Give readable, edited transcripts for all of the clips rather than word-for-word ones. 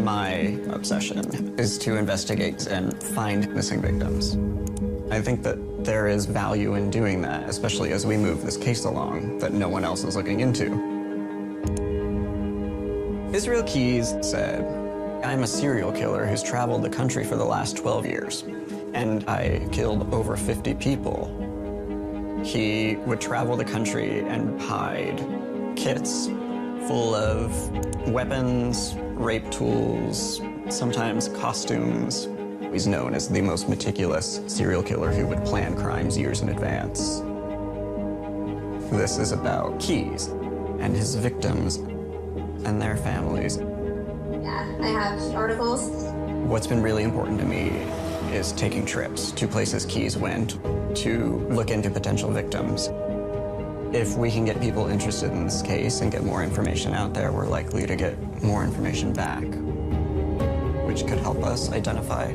My obsession is to investigate and find missing victims. I think that there is value in doing that, especially as we move this case along that no one else is looking into. Israel Keys said, "I'm a serial killer who's traveled the country for the last 12 years, and I killed over 50 people." He would travel the country and hide kits full of weapons, rape tools, sometimes costumes. He's known as the most meticulous serial killer who would plan crimes years in advance. This is about Keys and his victims and their families. Yeah, I have articles. What's been really important to me is taking trips to places Keys went to look into potential victims. If we can get people interested in this case and get more information out there, we're likely to get more information back, which could help us identify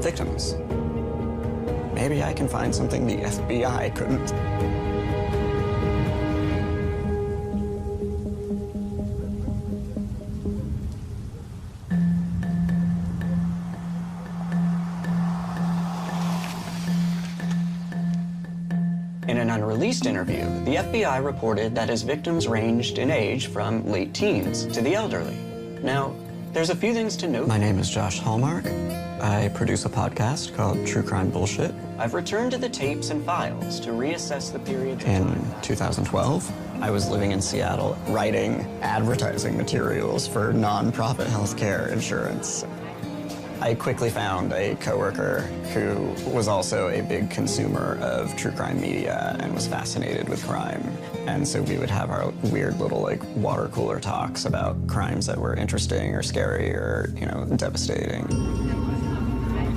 victims. Maybe I can find something the FBI couldn't. In an unreleased interview, the FBI reported that his victims ranged in age from late teens to the elderly. Now, there's a few things to note. My name is Josh Hallmark. I produce a podcast called True Crime Bullshit. I've returned to the tapes and files to reassess the period. In 2012, I was living in Seattle writing advertising materials for nonprofit healthcare insurance. I quickly found a coworker who was also a big consumer of true crime media and was fascinated with crime. And so we would have our weird little water cooler talks about crimes that were interesting or scary or, devastating.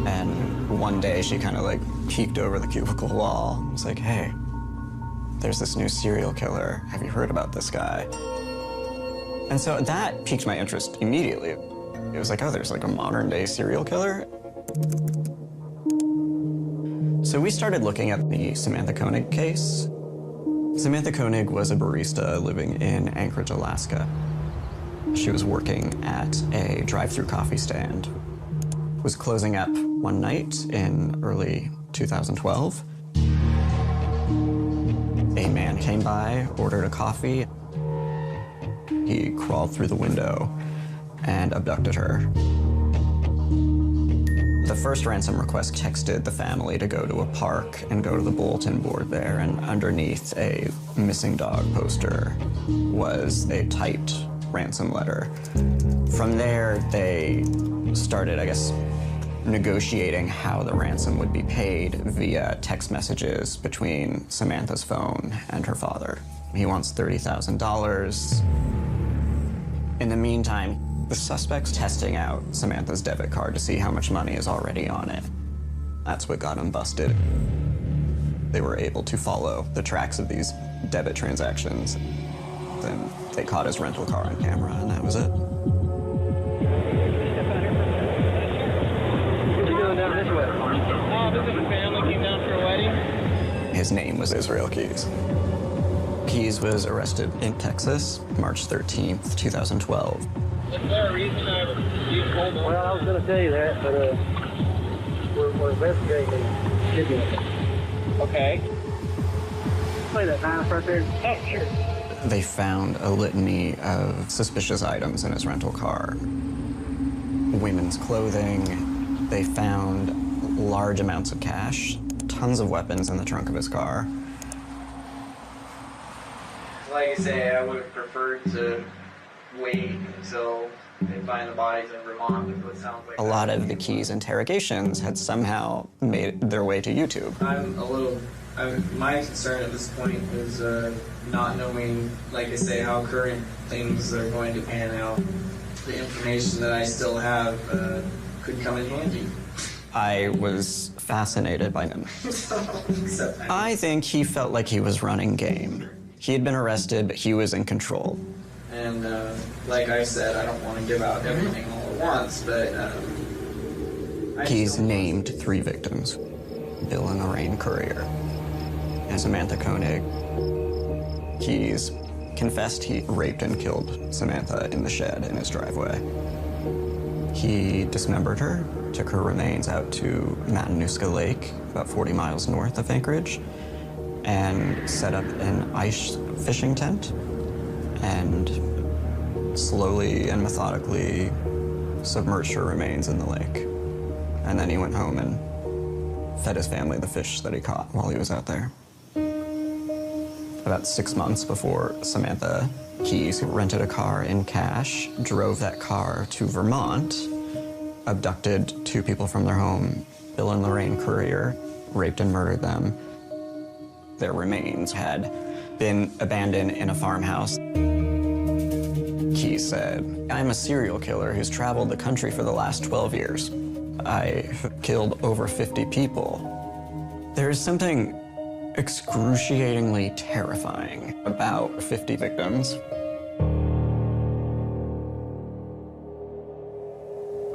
And one day she kind of peeked over the cubicle wall and was like, "Hey, there's this new serial killer. Have you heard about this guy?" And so that piqued my interest immediately. It was like, oh, there's a modern-day serial killer? So we started looking at the Samantha Koenig case. Samantha Koenig was a barista living in Anchorage, Alaska. She was working at a drive-through coffee stand. Was closing up one night in early 2012. A man came by, ordered a coffee. He crawled through the window and abducted her. The first ransom request texted the family to go to a park and go to the bulletin board there, and underneath a missing dog poster was a typed ransom letter. From there, they started, negotiating how the ransom would be paid via text messages between Samantha's phone and her father. He wants $30,000. In the meantime, the suspect's testing out Samantha's debit card to see how much money is already on it. That's what got him busted. They were able to follow the tracks of these debit transactions. Then they caught his rental car on camera, and that was it. This is a family came down for a wedding. His name was Israel Keys. Keys was arrested in Texas, March 13th, 2012. Is there a reason you told them? Well, I was going to tell you that, but we're investigating the kidnapping. Okay. Play that knife right there. Oh, sure. They found a litany of suspicious items in his rental car. Women's clothing. They found large amounts of cash, tons of weapons in the trunk of his car. Like I say, I would have preferred to wait until they find the bodies in Vermont, which sounds like A lot of the Keys interrogations had somehow made their way to YouTube. My concern at this point is not knowing, like I say, how current things are going to pan out. The information that I still have could come in handy. I was fascinated by him. I think he felt like he was running game. He had been arrested, but he was in control. And like I said, I don't want to give out everything all at once, but... Keys named 3 victims. Bill and Lorraine Courier, and Samantha Koenig. Keys confessed he raped and killed Samantha in the shed in his driveway. He dismembered her, took her remains out to Matanuska Lake, about 40 miles north of Anchorage, and set up an ice fishing tent and slowly and methodically submerged her remains in the lake. And then he went home and fed his family the fish that he caught while he was out there. About 6 months before Samantha Keyes rented a car in cash, drove that car to Vermont, abducted 2 people from their home, Bill and Lorraine Courier, raped and murdered them. Their remains had been abandoned in a farmhouse. Keyes said, "I'm a serial killer who's traveled the country for the last 12 years. I've killed over 50 people." There is something excruciatingly terrifying about 50 victims.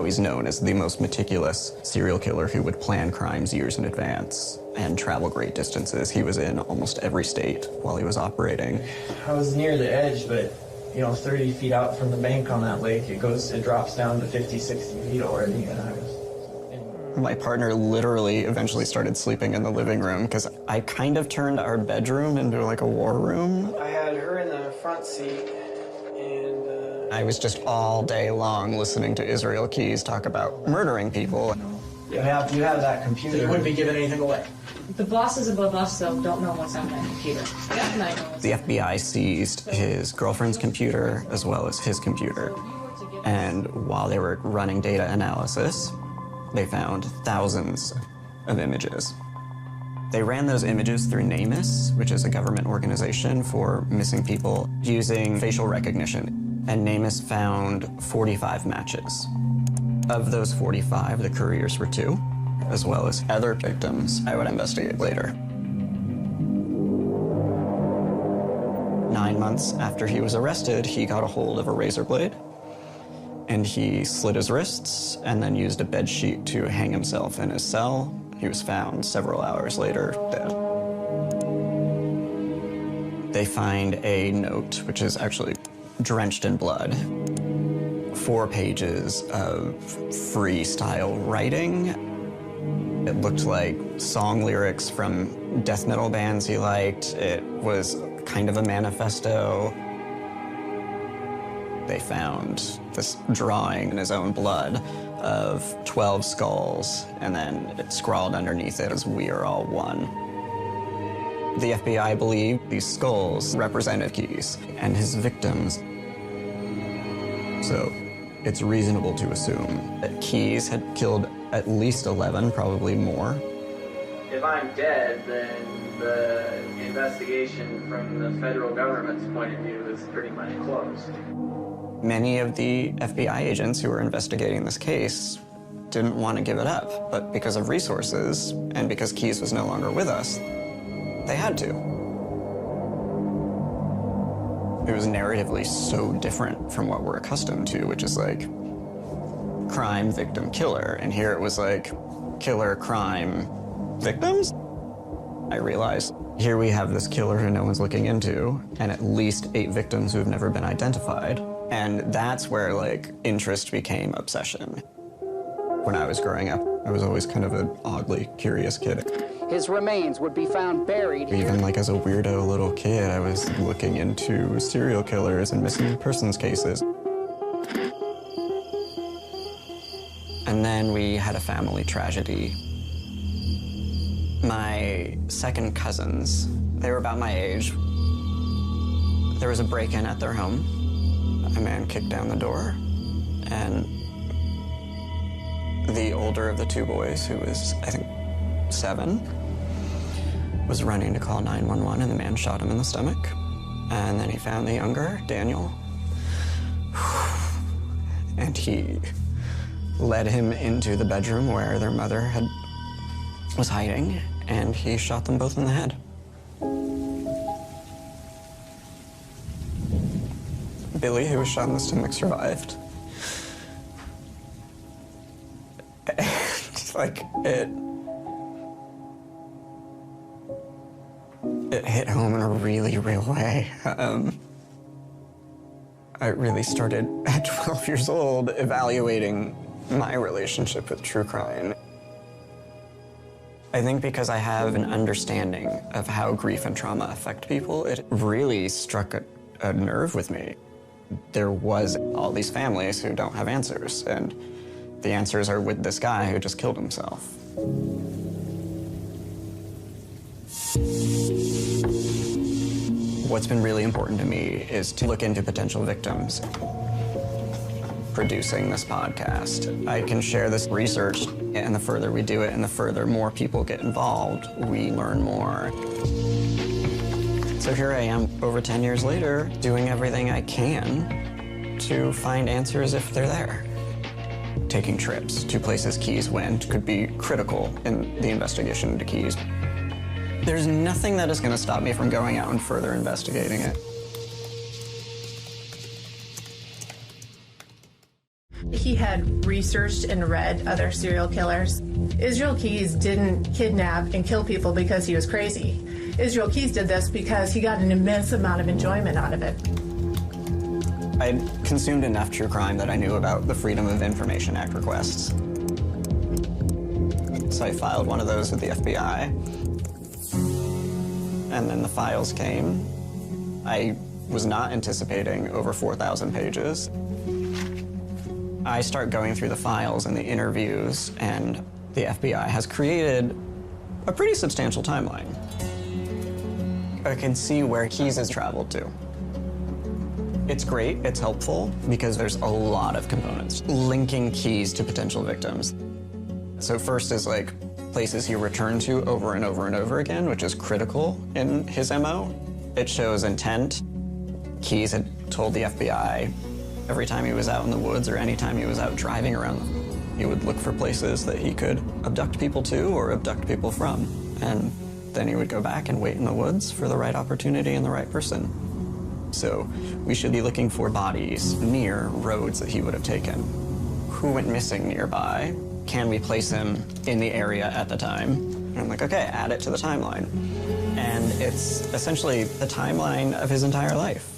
He's known as the most meticulous serial killer who would plan crimes years in advance and travel great distances. He was in almost every state while he was operating. I was near the edge, but 30 feet out from the bank on that lake, it drops down to 50, 60 feet already, and I was... My partner literally eventually started sleeping in the living room because I kind of turned our bedroom into like a war room. I had her in the front seat, and... I was just all day long listening to Israel Keyes talk about murdering people. You have that computer. You wouldn't be giving anything away. The bosses above us, though, don't know what's on that computer. Jeff and I know what's The FBI seized his girlfriend's computer as well as his computer. And while they were running data analysis, they found thousands of images. They ran those images through NamUs, which is a government organization for missing people, using facial recognition. And NamUs found 45 matches. Of those 45, the couriers were 2, as well as other victims I would investigate later. 9 months after he was arrested, he got a hold of a razor blade, and he slit his wrists and then used a bed sheet to hang himself in his cell. He was found several hours later, dead. They find a note, which is actually drenched in blood. 4 pages of freestyle writing. It looked like song lyrics from death metal bands he liked. It was kind of a manifesto. They found this drawing in his own blood of 12 skulls, and then it scrawled underneath it as "We are all one." The FBI believed these skulls represented Keyes and his victims. So it's reasonable to assume that Keyes had killed at least 11, probably more. If I'm dead, then the investigation from the federal government's point of view is pretty much closed. Many of the FBI agents who were investigating this case didn't want to give it up, but because of resources and because Keyes was no longer with us, they had to. It was narratively so different from what we're accustomed to, which is like crime, victim, killer. And here it was like killer, crime, victims? I realized here we have this killer who no one's looking into, and at least 8 victims who have never been identified. And that's where like interest became obsession. When I was growing up, I was always kind of an oddly curious kid. His remains would be found buried here. Even like as a weirdo little kid, I was looking into serial killers and missing persons cases. And then we had a family tragedy. My second cousins, they were about my age. There was a break-in at their home. A man kicked down the door, and the older of the 2 boys, who was, I think, 7, was running to call 911, and the man shot him in the stomach. And then he found the younger, Daniel, and he led him into the bedroom where their mother was hiding, and he shot them both in the head. Billy, who was shot in the stomach, survived. Like, it hit home in a really real way. I really started at 12 years old evaluating my relationship with true crime. I think because I have an understanding of how grief and trauma affect people, it really struck a nerve with me. There was all these families who don't have answers, and the answers are with this guy who just killed himself. What's been really important to me is to look into potential victims. Producing this podcast, I can share this research, and the further we do it and the further more people get involved, we learn more. So here I am, over 10 years later, doing everything I can to find answers if they're there. Taking trips to places Keys went could be critical in the investigation into Keys. There's nothing that is going to stop me from going out and further investigating it. He had researched and read other serial killers. Israel Keys didn't kidnap and kill people because he was crazy. Israel Keys did this because he got an immense amount of enjoyment out of it. I'd consumed enough true crime that I knew about the Freedom of Information Act requests. So I filed one of those with the FBI. And then the files came. I was not anticipating over 4,000 pages. I start going through the files and the interviews, and the FBI has created a pretty substantial timeline. I can see where Keys has traveled to. It's great, it's helpful, because there's a lot of components linking Keys to potential victims. So first is like places he returned to over and over and over again, which is critical in his MO. It shows intent. Keys had told the FBI every time he was out in the woods or any time he was out driving around, he would look for places that he could abduct people to or abduct people from. And then he would go back and wait in the woods for the right opportunity and the right person. So we should be looking for bodies near roads that he would have taken. Who went missing nearby? Can we place him in the area at the time? And I'm like, okay, add it to the timeline. And it's essentially the timeline of his entire life.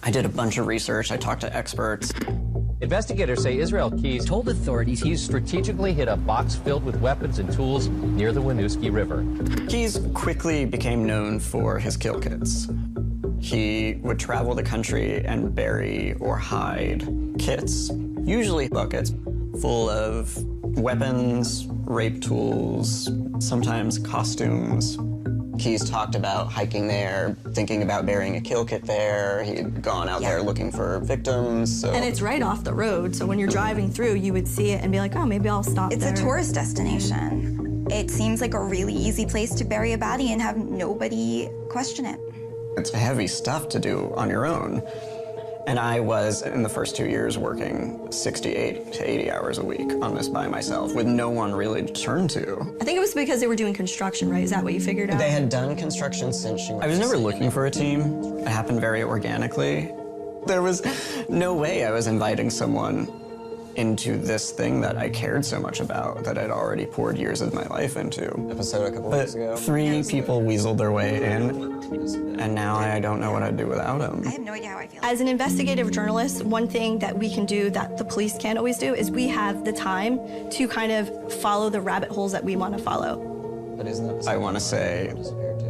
I did a bunch of research. I talked to experts. Investigators say Israel Keys told authorities he strategically hid a box filled with weapons and tools near the Winooski River. Keys quickly became known for his kill kits. He would travel the country and bury or hide kits, usually buckets, full of weapons, rape tools, sometimes costumes. Keys talked about hiking there, thinking about burying a kill kit there. He'd gone out there looking for victims. So. And it's right off the road, so when you're driving through, you would see it and be like, oh, maybe I'll stop there. It's a tourist destination. It seems like a really easy place to bury a body and have nobody question it. It's heavy stuff to do on your own. And I was, in the first 2 years, working 68 to 80 hours a week on this by myself with no one really to turn to. I think it was because they were doing construction, right? Is that what you figured out? They had done construction since she was... I was never looking for a team. It happened very organically. There was no way I was inviting someone into this thing that I cared so much about, that I'd already poured years of my life into. Episode a couple weeks ago. 3 people weaseled their way in, and now I don't know what I'd do without them. I have no idea how I feel. As an investigative journalist, one thing that we can do that the police can't always do is we have the time to kind of follow the rabbit holes that we want to follow. But isn't that I want to say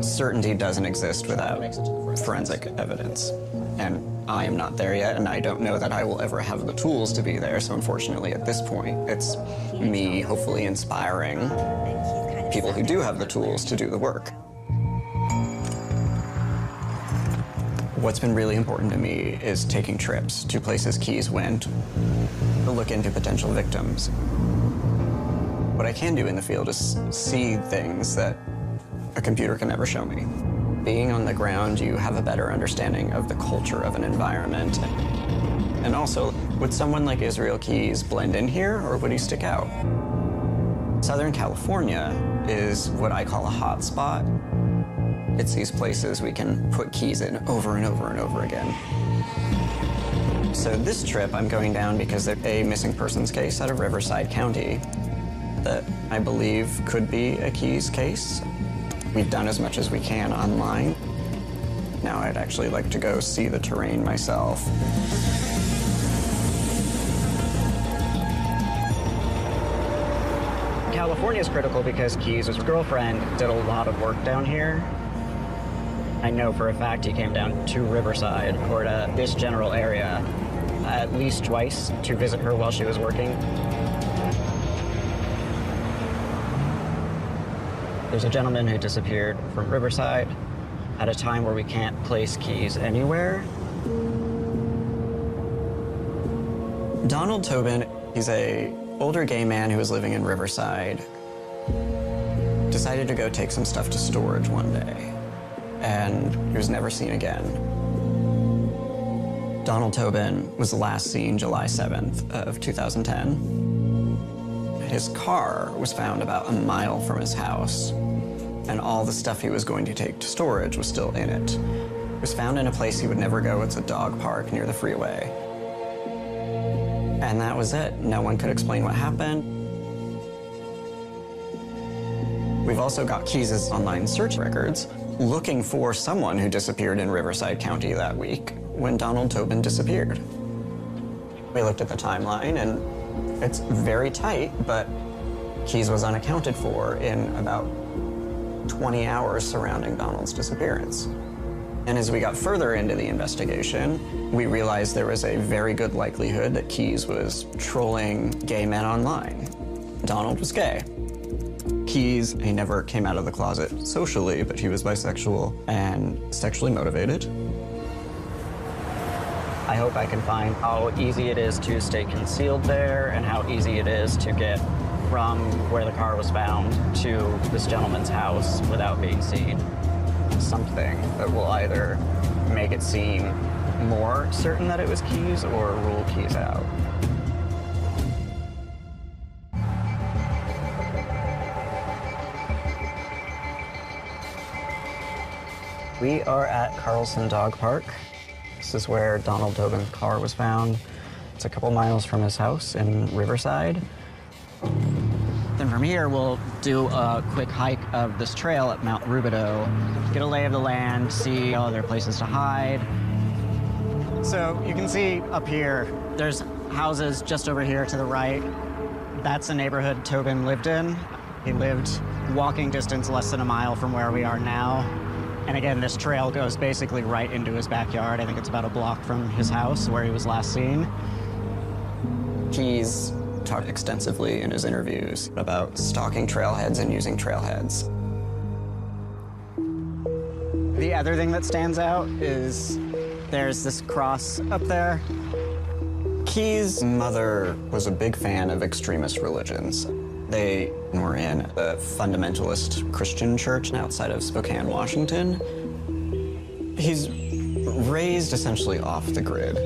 certainty doesn't exist without forensic evidence. And I am not there yet, and I don't know that I will ever have the tools to be there. So unfortunately, at this point, it's me hopefully inspiring people who do have the tools to do the work. What's been really important to me is taking trips to places Keys went to look into potential victims. What I can do in the field is see things that a computer can never show me. Being on the ground, you have a better understanding of the culture of an environment. And also, would someone like Israel Keys blend in here, or would he stick out? Southern California is what I call a hot spot. It's these places we can put Keys in over and over and over again. So this trip, I'm going down because there's a missing persons case out of Riverside County that I believe could be a Keys case. We've done as much as we can online. Now I'd actually like to go see the terrain myself. California is critical because Keyes' girlfriend did a lot of work down here. I know for a fact he came down to Riverside or to this general area at least twice to visit her while she was working. There's a gentleman who disappeared from Riverside at a time where we can't place Keyes anywhere. Donald Tobin, he's an older gay man who was living in Riverside, decided to go take some stuff to storage one day, and he was never seen again. Donald Tobin was last seen July 7th of 2010. His car was found about a mile from his house, and all the stuff he was going to take to storage was still in it. It was found in a place he would never go. It's a dog park near the freeway. And that was it. No one could explain what happened. We've also got Keyes' online search records looking for someone who disappeared in Riverside County that week when Donald Tobin disappeared. We looked at the timeline, and it's very tight, but Keyes was unaccounted for in about 20 hours surrounding Donald's disappearance. And as we got further into the investigation, we realized there was a very good likelihood that Keyes was trolling gay men online. Donald was gay. Keyes, he never came out of the closet socially, but he was bisexual and sexually motivated. I hope I can find how easy it is to stay concealed there and how easy it is to get from where the car was found to this gentleman's house without being seen. Something that will either make it seem more certain that it was Keyes or rule Keyes out. We are at Carlson Dog Park. This is where Donald Tobin's car was found. It's a couple miles from his house in Riverside. Then from here, we'll do a quick hike of this trail at Mount Rubidoux, get a lay of the land, see other places to hide. So you can see up here, there's houses just over here to the right. That's the neighborhood Tobin lived in. He lived walking distance less than a mile from where we are now. And again, this trail goes basically right into his backyard. I think it's about a block from his house where he was last seen. Keyes talked extensively in his interviews about stalking trailheads and using trailheads. The other thing that stands out is there's this cross up there. Keyes' mother was a big fan of extremist religions. They were in a fundamentalist Christian church outside of Spokane, Washington. He's raised essentially off the grid.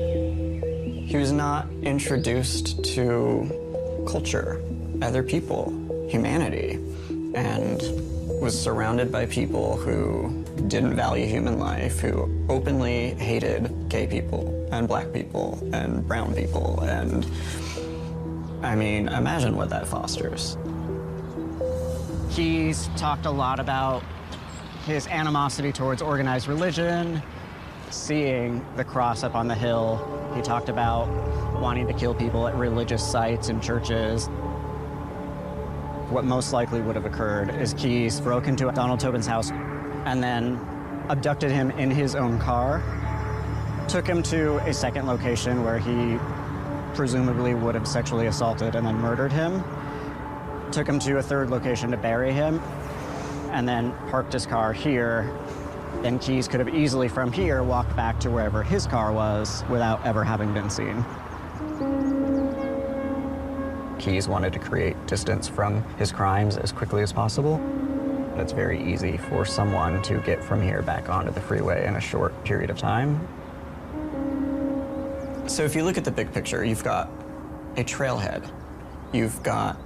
He was not introduced to culture, other people, humanity, and was surrounded by people who didn't value human life, who openly hated gay people and black people and brown people, and I mean, imagine what that fosters. He's talked a lot about his animosity towards organized religion, seeing the cross up on the hill. He talked about wanting to kill people at religious sites and churches. What most likely would have occurred is Keyes broke into Donald Tobin's house and then abducted him in his own car, took him to a second location where he presumably would have sexually assaulted and then murdered him, took him to a third location to bury him, and then parked his car here. Then Keyes could have easily from here walked back to wherever his car was without ever having been seen. Keyes wanted to create distance from his crimes as quickly as possible. It's very easy for someone to get from here back onto the freeway in a short period of time. So if you look at the big picture, you've got a trailhead. You've got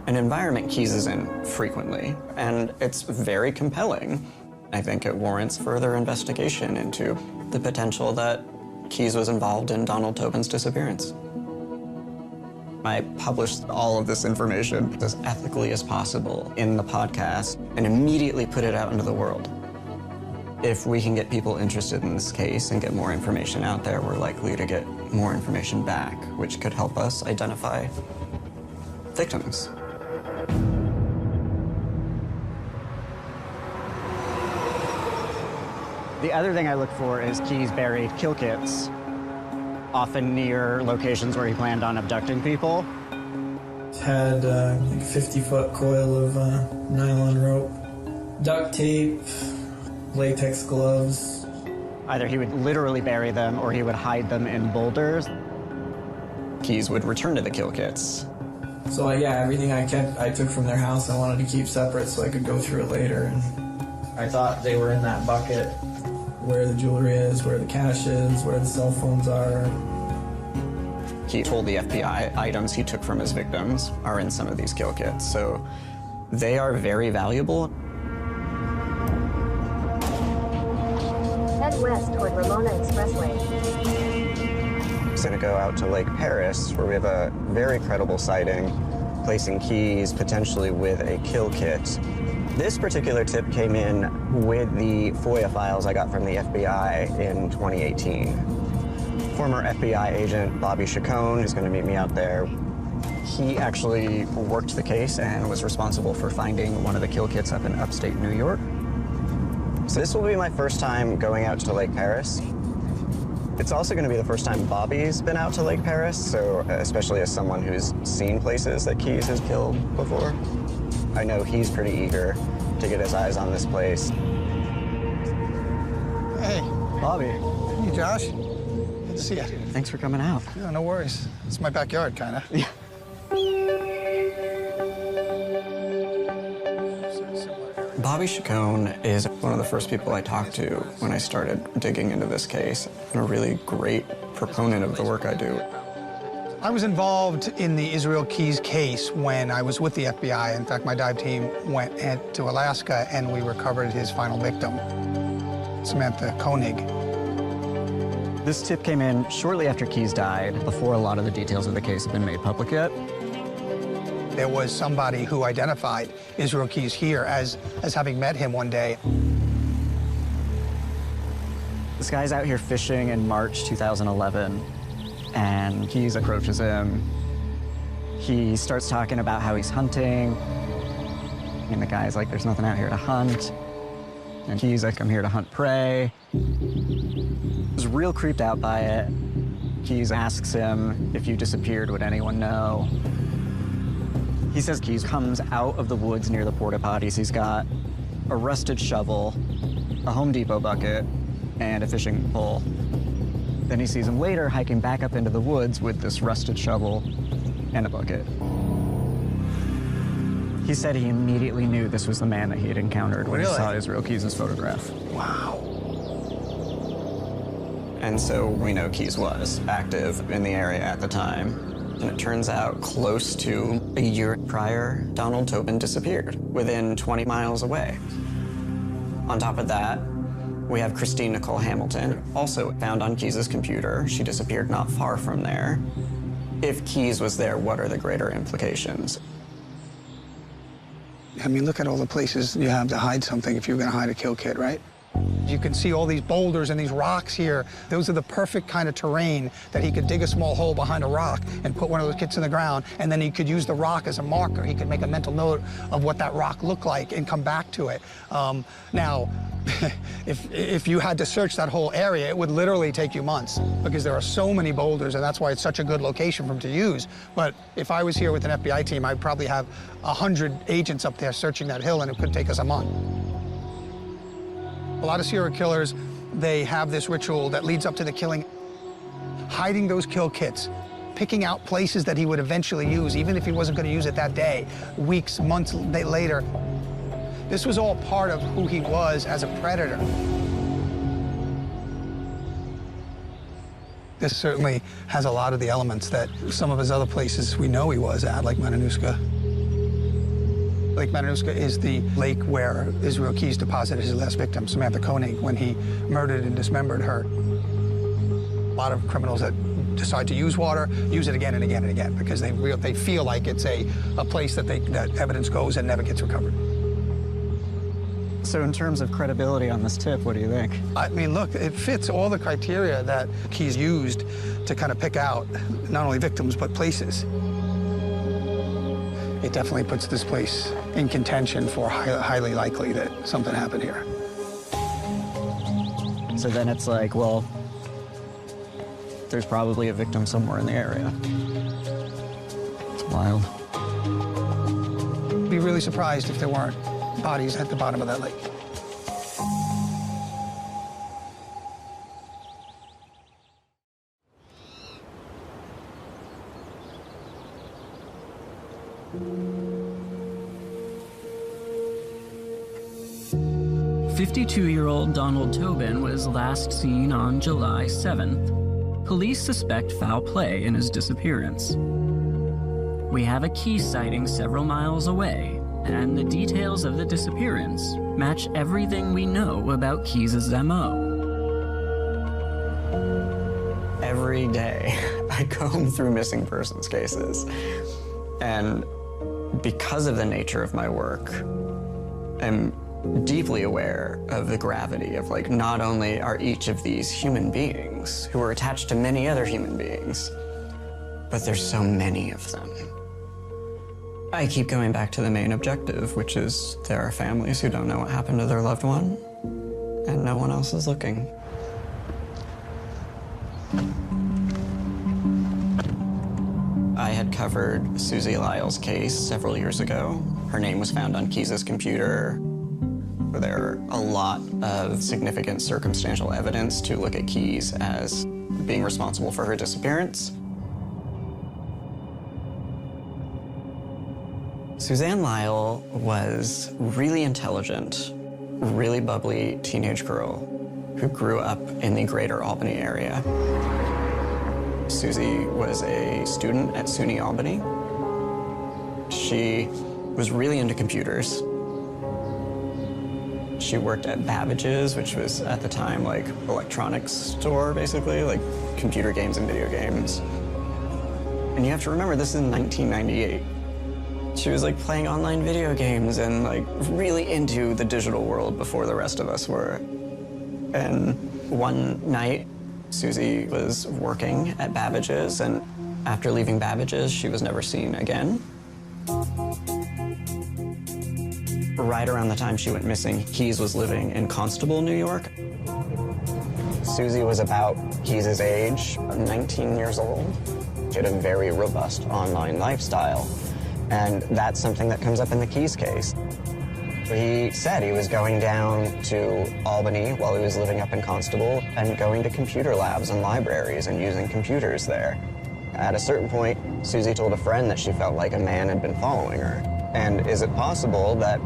an environment Keyes is in frequently, and it's very compelling. I think it warrants further investigation into the potential that Keyes was involved in Donald Tobin's disappearance. I published all of this information as ethically as possible in the podcast and immediately put it out into the world. If we can get people interested in this case and get more information out there, we're likely to get more information back, which could help us identify victims. The other thing I look for is Keyes buried kill kits, often near locations where he planned on abducting people. Had like a 50-foot coil of nylon rope, duct tape, latex gloves. Either he would literally bury them or he would hide them in boulders. Keyes would return to the kill kits. So yeah, everything I took from their house I wanted to keep separate so I could go through it later. And I thought they were in that bucket where the jewelry is, where the cash is, where the cell phones are. He told the FBI items he took from his victims are in some of these kill kits, so they are very valuable. Head west toward Ramona Expressway. We're going to go out to Lake Paris, where we have a very credible sighting, placing Keyes potentially with a kill kit. This particular tip came in with the FOIA files I got from the FBI in 2018. Former FBI agent Bobby Chacon is going to meet me out there. He actually worked the case and was responsible for finding one of the kill kits up in upstate New York. So this will be my first time going out to Lake Paris. It's also going to be the first time Bobby's been out to Lake Paris, so especially as someone who's seen places that Keyes has killed before. I know he's pretty eager to get his eyes on this place. Hey. Bobby. Hey, Josh. Good to see you. Thanks for coming out. Yeah, no worries. It's my backyard, kind of. Yeah. Bobby Chacon is one of the first people I talked to when I started digging into this case, and a really great proponent of the work I do. I was involved in the Israel Keyes case when I was with the FBI. In fact, my dive team went to Alaska and we recovered his final victim, Samantha Koenig. This tip came in shortly after Keyes died, before a lot of the details of the case have been made public yet. There was somebody who identified Israel Keyes here as having met him one day. This guy's out here fishing in March 2011, and Keyes approaches him. He starts talking about how he's hunting, and the guy's like, there's nothing out here to hunt. And Keyes like, I'm here to hunt prey. He was real creeped out by it. Keyes asks him, if you disappeared, would anyone know? He says Keyes comes out of the woods near the porta potties. He's got a rusted shovel, a Home Depot bucket, and a fishing pole. Then he sees him later hiking back up into the woods with this rusted shovel and a bucket. He said he immediately knew this was the man that he had encountered when he saw Israel Keyes' photograph. Wow. And so we know Keyes was active in the area at the time. And it turns out close to a year prior, Donald Tobin disappeared within 20 miles away. On top of that, we have Christine Nicole Hamilton, also found on Keyes' computer. She disappeared not far from there. If Keyes was there, what are the greater implications? I mean, look at all the places you have to hide something if you're going to hide a kill kit, right? You can see all these boulders and these rocks here. Those are the perfect kind of terrain that he could dig a small hole behind a rock and put one of those kits in the ground, and then he could use the rock as a marker. He could make a mental note of what that rock looked like and come back to it. Now, if you had to search that whole area, it would literally take you months because there are so many boulders, and that's why it's such a good location for him to use. But if I was here with an FBI team, I'd probably have 100 agents up there searching that hill, and it could take us a month. A lot of serial killers, they have this ritual that leads up to the killing, hiding those kill kits, picking out places that he would eventually use, even if he wasn't going to use it that day, weeks, months later. This was all part of who he was as a predator. This certainly has a lot of the elements that some of his other places we know he was at, like Matanuska. Lake Matanuska is the lake where Israel Keyes deposited his last victim, Samantha Koenig, when he murdered and dismembered her. A lot of criminals that decide to use water use it again and again and again because they feel like it's a place that evidence goes and never gets recovered. So in terms of credibility on this tip, what do you think? I mean, look, it fits all the criteria that Keyes used to kind of pick out not only victims, but places. It definitely puts this place in contention for highly likely that something happened here. So then it's like, well, there's probably a victim somewhere in the area. It's wild. I'd be really surprised if there weren't bodies at the bottom of that lake. "52-year-old Donald Tobin was last seen on July 7th. Police suspect foul play in his disappearance. We have a Keyes sighting several miles away, and the details of the disappearance match everything we know about Keyes' MO. Every day, I comb through missing persons cases. And because of the nature of my work, I'm deeply aware of the gravity of, like, not only are each of these human beings who are attached to many other human beings, but there's so many of them. I keep going back to the main objective, which is there are families who don't know what happened to their loved one, and no one else is looking. I had covered Susie Lyle's case several years ago. Her name was found on Keyes' computer. There are a lot of significant circumstantial evidence to look at Keyes as being responsible for her disappearance. Suzanne Lyle was really intelligent, really bubbly teenage girl who grew up in the greater Albany area. Susie was a student at SUNY Albany. She was really into computers. She worked at Babbage's, which was at the time like electronics store, basically, like computer games and video games. And you have to remember, this is 1998. She was like playing online video games and like really into the digital world before the rest of us were. And one night, Susie was working at Babbage's, and after leaving Babbage's, she was never seen again. Right around the time she went missing, Keyes was living in Constable, New York. Susie was about Keyes' age, 19 years old. She had a very robust online lifestyle, and that's something that comes up in the Keyes case. He said he was going down to Albany while he was living up in Constable and going to computer labs and libraries and using computers there. At a certain point, Susie told a friend that she felt like a man had been following her. And is it possible that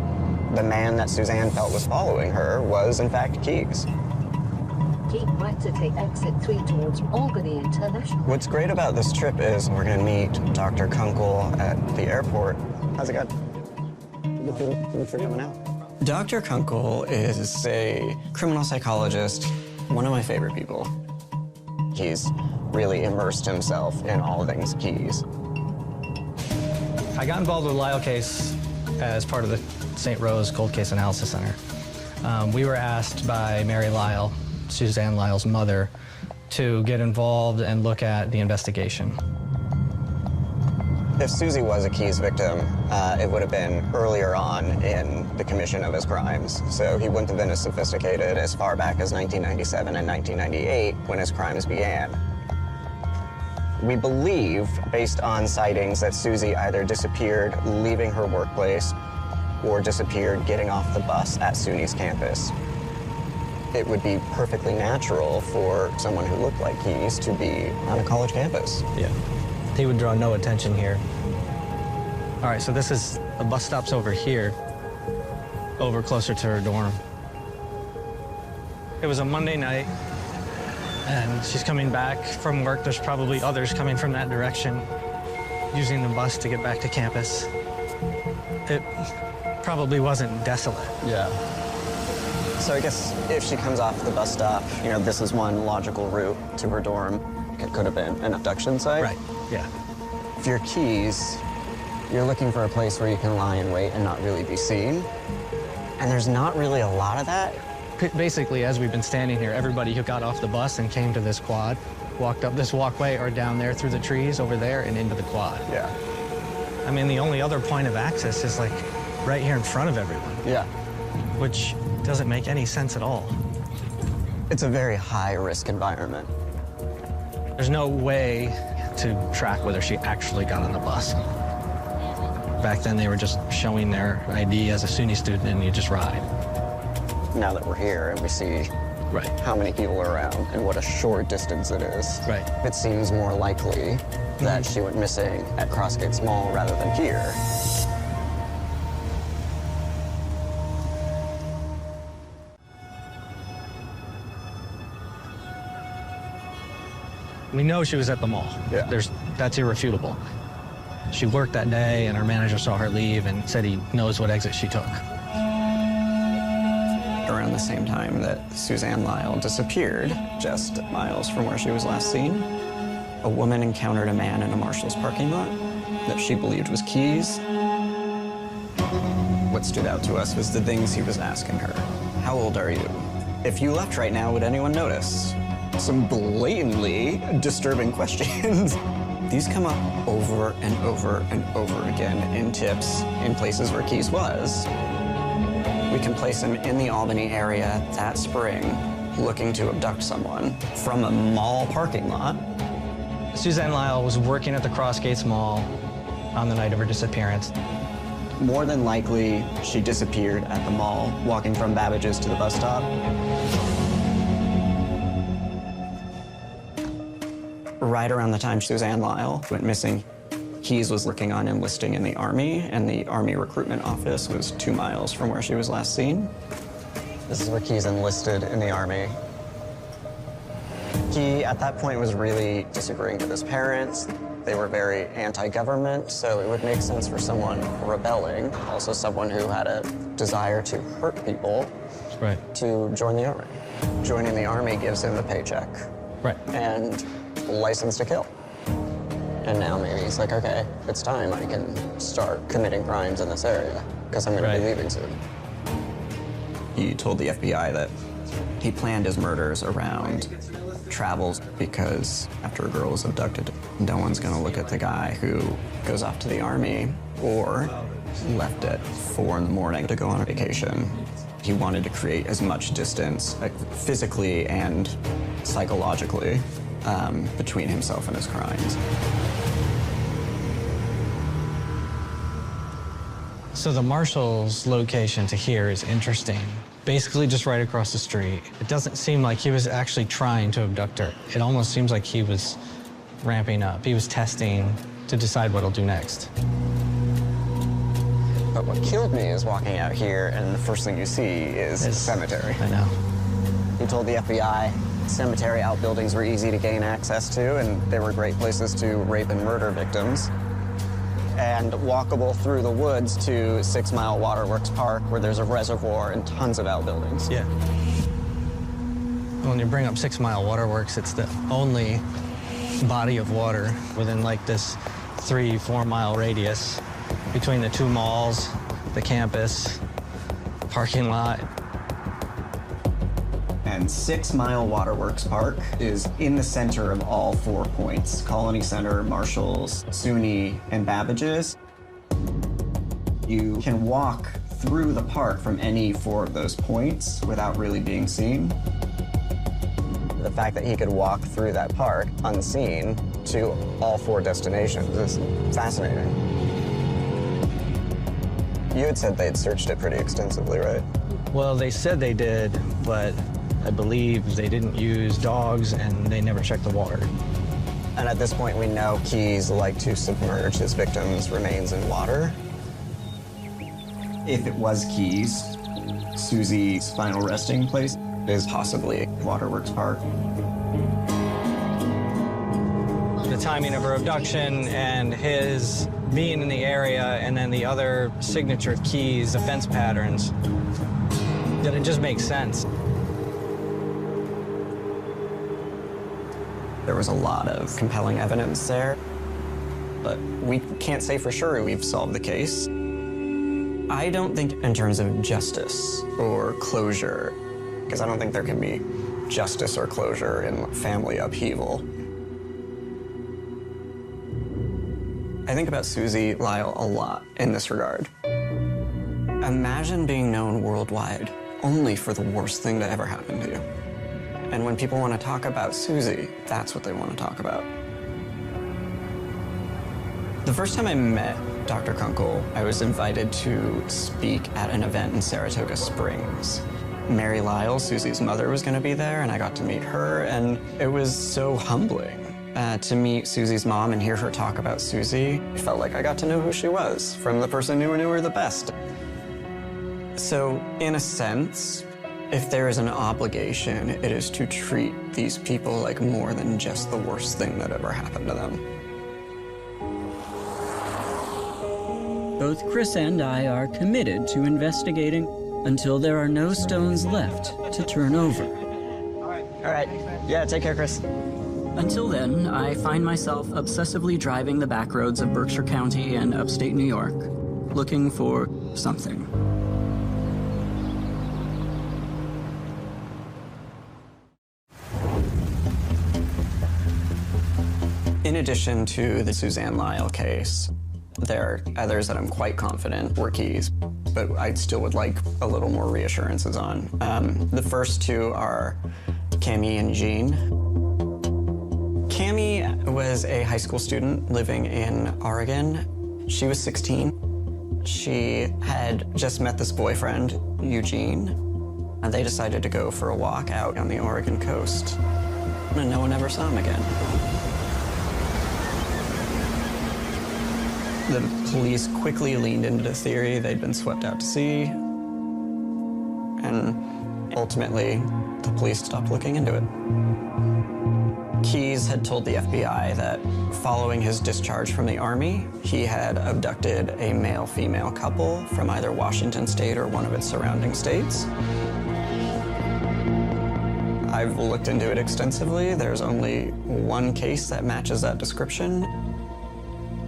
the man that Suzanne felt was following her was, in fact, Keyes? Keep right to take exit 3 towards Albany International. What's great about this trip is we're going to meet Dr. Kunkel at the airport. How's it going? Thanks for coming out. Dr. Kunkel is a criminal psychologist, one of my favorite people. He's really immersed himself in all things Keyes. I got involved with the Lyle case as part of the St. Rose Cold Case Analysis Center. We were asked by Mary Lyle, Suzanne Lyle's mother, to get involved and look at the investigation. If Susie was a Keyes victim, it would have been earlier on in the commission of his crimes. So he wouldn't have been as sophisticated as far back as 1997 and 1998 when his crimes began. We believe, based on sightings, that Susie either disappeared leaving her workplace or disappeared getting off the bus at SUNY's campus. It would be perfectly natural for someone who looked like Keyes to be on a college campus. Yeah. He would draw no attention here. All right, so this is, the bus stop's over here, over closer to her dorm. It was a Monday night, and she's coming back from work. There's probably others coming from that direction, using the bus to get back to campus. It probably wasn't desolate. Yeah. So I guess if she comes off the bus stop, you know, this is one logical route to her dorm. It could have been an abduction site. Right, yeah. If you're Keyes, you're looking for a place where you can lie in wait and not really be seen. And there's not really a lot of that. Basically, as we've been standing here, everybody who got off the bus and came to this quad walked up this walkway or down there through the trees over there and into the quad. Yeah. I mean, the only other point of access is like right here in front of everyone. Yeah. Which doesn't make any sense at all. It's a very high-risk environment. There's no way to track whether she actually got on the bus. Back then, they were just showing their ID as a SUNY student, and you just ride. Now that we're here and we see how many people are around and what a short distance it is, it seems more likely that she went missing at Crossgates Mall rather than here. We know she was at the mall. Yeah. That's irrefutable. She worked that day, and our manager saw her leave and said he knows what exit she took. Around the same time that Suzanne Lyle disappeared, just miles from where she was last seen, a woman encountered a man in a Marshall's parking lot that she believed was Keys. What stood out to us was the things he was asking her. How old are you? If you left right now, would anyone notice? Some blatantly disturbing questions. These come up over and over and over again in tips in places where Keys was. We can place him in the Albany area that spring, looking to abduct someone from a mall parking lot. Suzanne Lyle was working at the Crossgates Mall on the night of her disappearance. More than likely, she disappeared at the mall, walking from Babbage's to the bus stop. Right around the time Suzanne Lyle went missing, Keys was working on enlisting in the Army, and the Army recruitment office was 2 miles from where she was last seen. This is where Keys enlisted in the Army. He, at that point, was really disagreeing with his parents. They were very anti-government, so it would make sense for someone rebelling, also someone who had a desire to hurt people, to join the Army. Joining the Army gives him the paycheck. And license to kill. And now maybe he's like, okay, it's time. I can start committing crimes in this area because I'm going to be leaving soon. He told the FBI that he planned his murders around travels because after a girl is abducted, no one's going to look at the guy who goes off to the Army or left at 4 in the morning to go on a vacation. He wanted to create as much distance, like physically and psychologically, between himself and his crimes. So the Marshall's location to here is interesting. Basically just right across the street. It doesn't seem like he was actually trying to abduct her. It almost seems like he was ramping up. He was testing to decide what he'll do next. But what killed me is walking out here, and the first thing you see is a cemetery. I know. He told the FBI cemetery outbuildings were easy to gain access to, and they were great places to rape and murder victims. And walkable through the woods to 6 Mile Waterworks Park, where there's a reservoir and tons of outbuildings. Yeah. When you bring up 6 Mile Waterworks, it's the only body of water within like this 3-4 mile radius between the 2 malls, the campus, parking lot. And 6 Mile Waterworks Park is in the center of all 4 points: Colony Center, Marshall's, SUNY, and Babbage's. You can walk through the park from any 4 of those points without really being seen. The fact that he could walk through that park unseen to all 4 destinations is fascinating. You had said they'd searched it pretty extensively, right? Well, they said they did, but I believe they didn't use dogs and they never checked the water. And at this point, we know Keys liked to submerge his victims' remains in water. If it was Keys, Susie's final resting place is possibly Waterworks Park. The timing of her abduction and his being in the area, and then the other signature Keys offense patterns, that it just makes sense. There was a lot of compelling evidence there, but we can't say for sure we've solved the case. I don't think in terms of justice or closure, because I don't think there can be justice or closure in family upheaval. I think about Susie Lyle a lot in this regard. Imagine being known worldwide only for the worst thing to ever happen to you. And when people want to talk about Susie, that's what they want to talk about. The first time I met Dr. Kunkel, I was invited to speak at an event in Saratoga Springs. Mary Lyle, Susie's mother, was going to be there, and I got to meet her, and it was so humbling to meet Susie's mom and hear her talk about Susie. I felt like I got to know who she was from the person who knew her the best. So, in a sense, if there is an obligation, it is to treat these people like more than just the worst thing that ever happened to them. Both Chris and I are committed to investigating until there are no stones left to turn over. All right. Yeah, take care, Chris. Until then, I find myself obsessively driving the back roads of Berkshire County and upstate New York, looking for something. In addition to the Suzanne Lyle case, there are others that I'm quite confident were keys, but I still would like a little more reassurances on. The first two are Cammie and Jean. Cammie was a high school student living in Oregon. She was 16. She had just met this boyfriend, Eugene, and they decided to go for a walk out on the Oregon coast, and no one ever saw him again. The police quickly leaned into the theory they'd been swept out to sea, and ultimately, the police stopped looking into it. Keyes had told the FBI that following his discharge from the Army, he had abducted a male-female couple from either Washington State or one of its surrounding states. I've looked into it extensively. There's only one case that matches that description,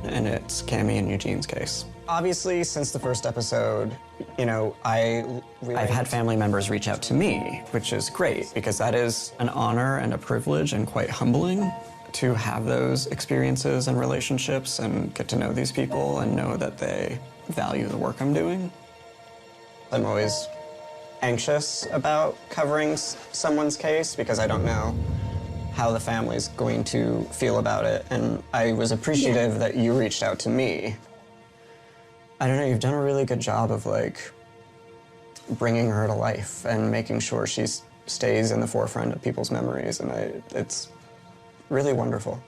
and it's Cammie and Eugene's case. Obviously, since the first episode, you know, I've had family members reach out to me, which is great, because that is an honor and a privilege and quite humbling to have those experiences and relationships and get to know these people and know that they value the work I'm doing. I'm always anxious about covering someone's case because I don't know how the family's going to feel about it, and I was appreciative that you reached out to me. I don't know, you've done a really good job of, like, bringing her to life and making sure she stays in the forefront of people's memories, and it's really wonderful.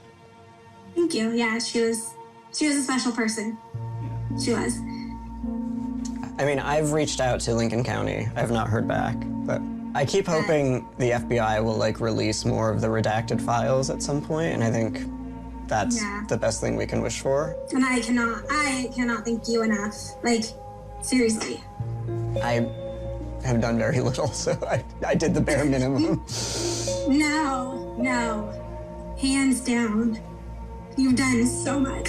Thank you. Yeah, she was a special person. She was. I mean, I've reached out to Lincoln County. I have not heard back, but I keep hoping the FBI will, like, release more of the redacted files at some point, and I think that's the best thing we can wish for. And I cannot thank you enough. Like, seriously. I have done very little, so I did the bare minimum. No. Hands down. You've done so much.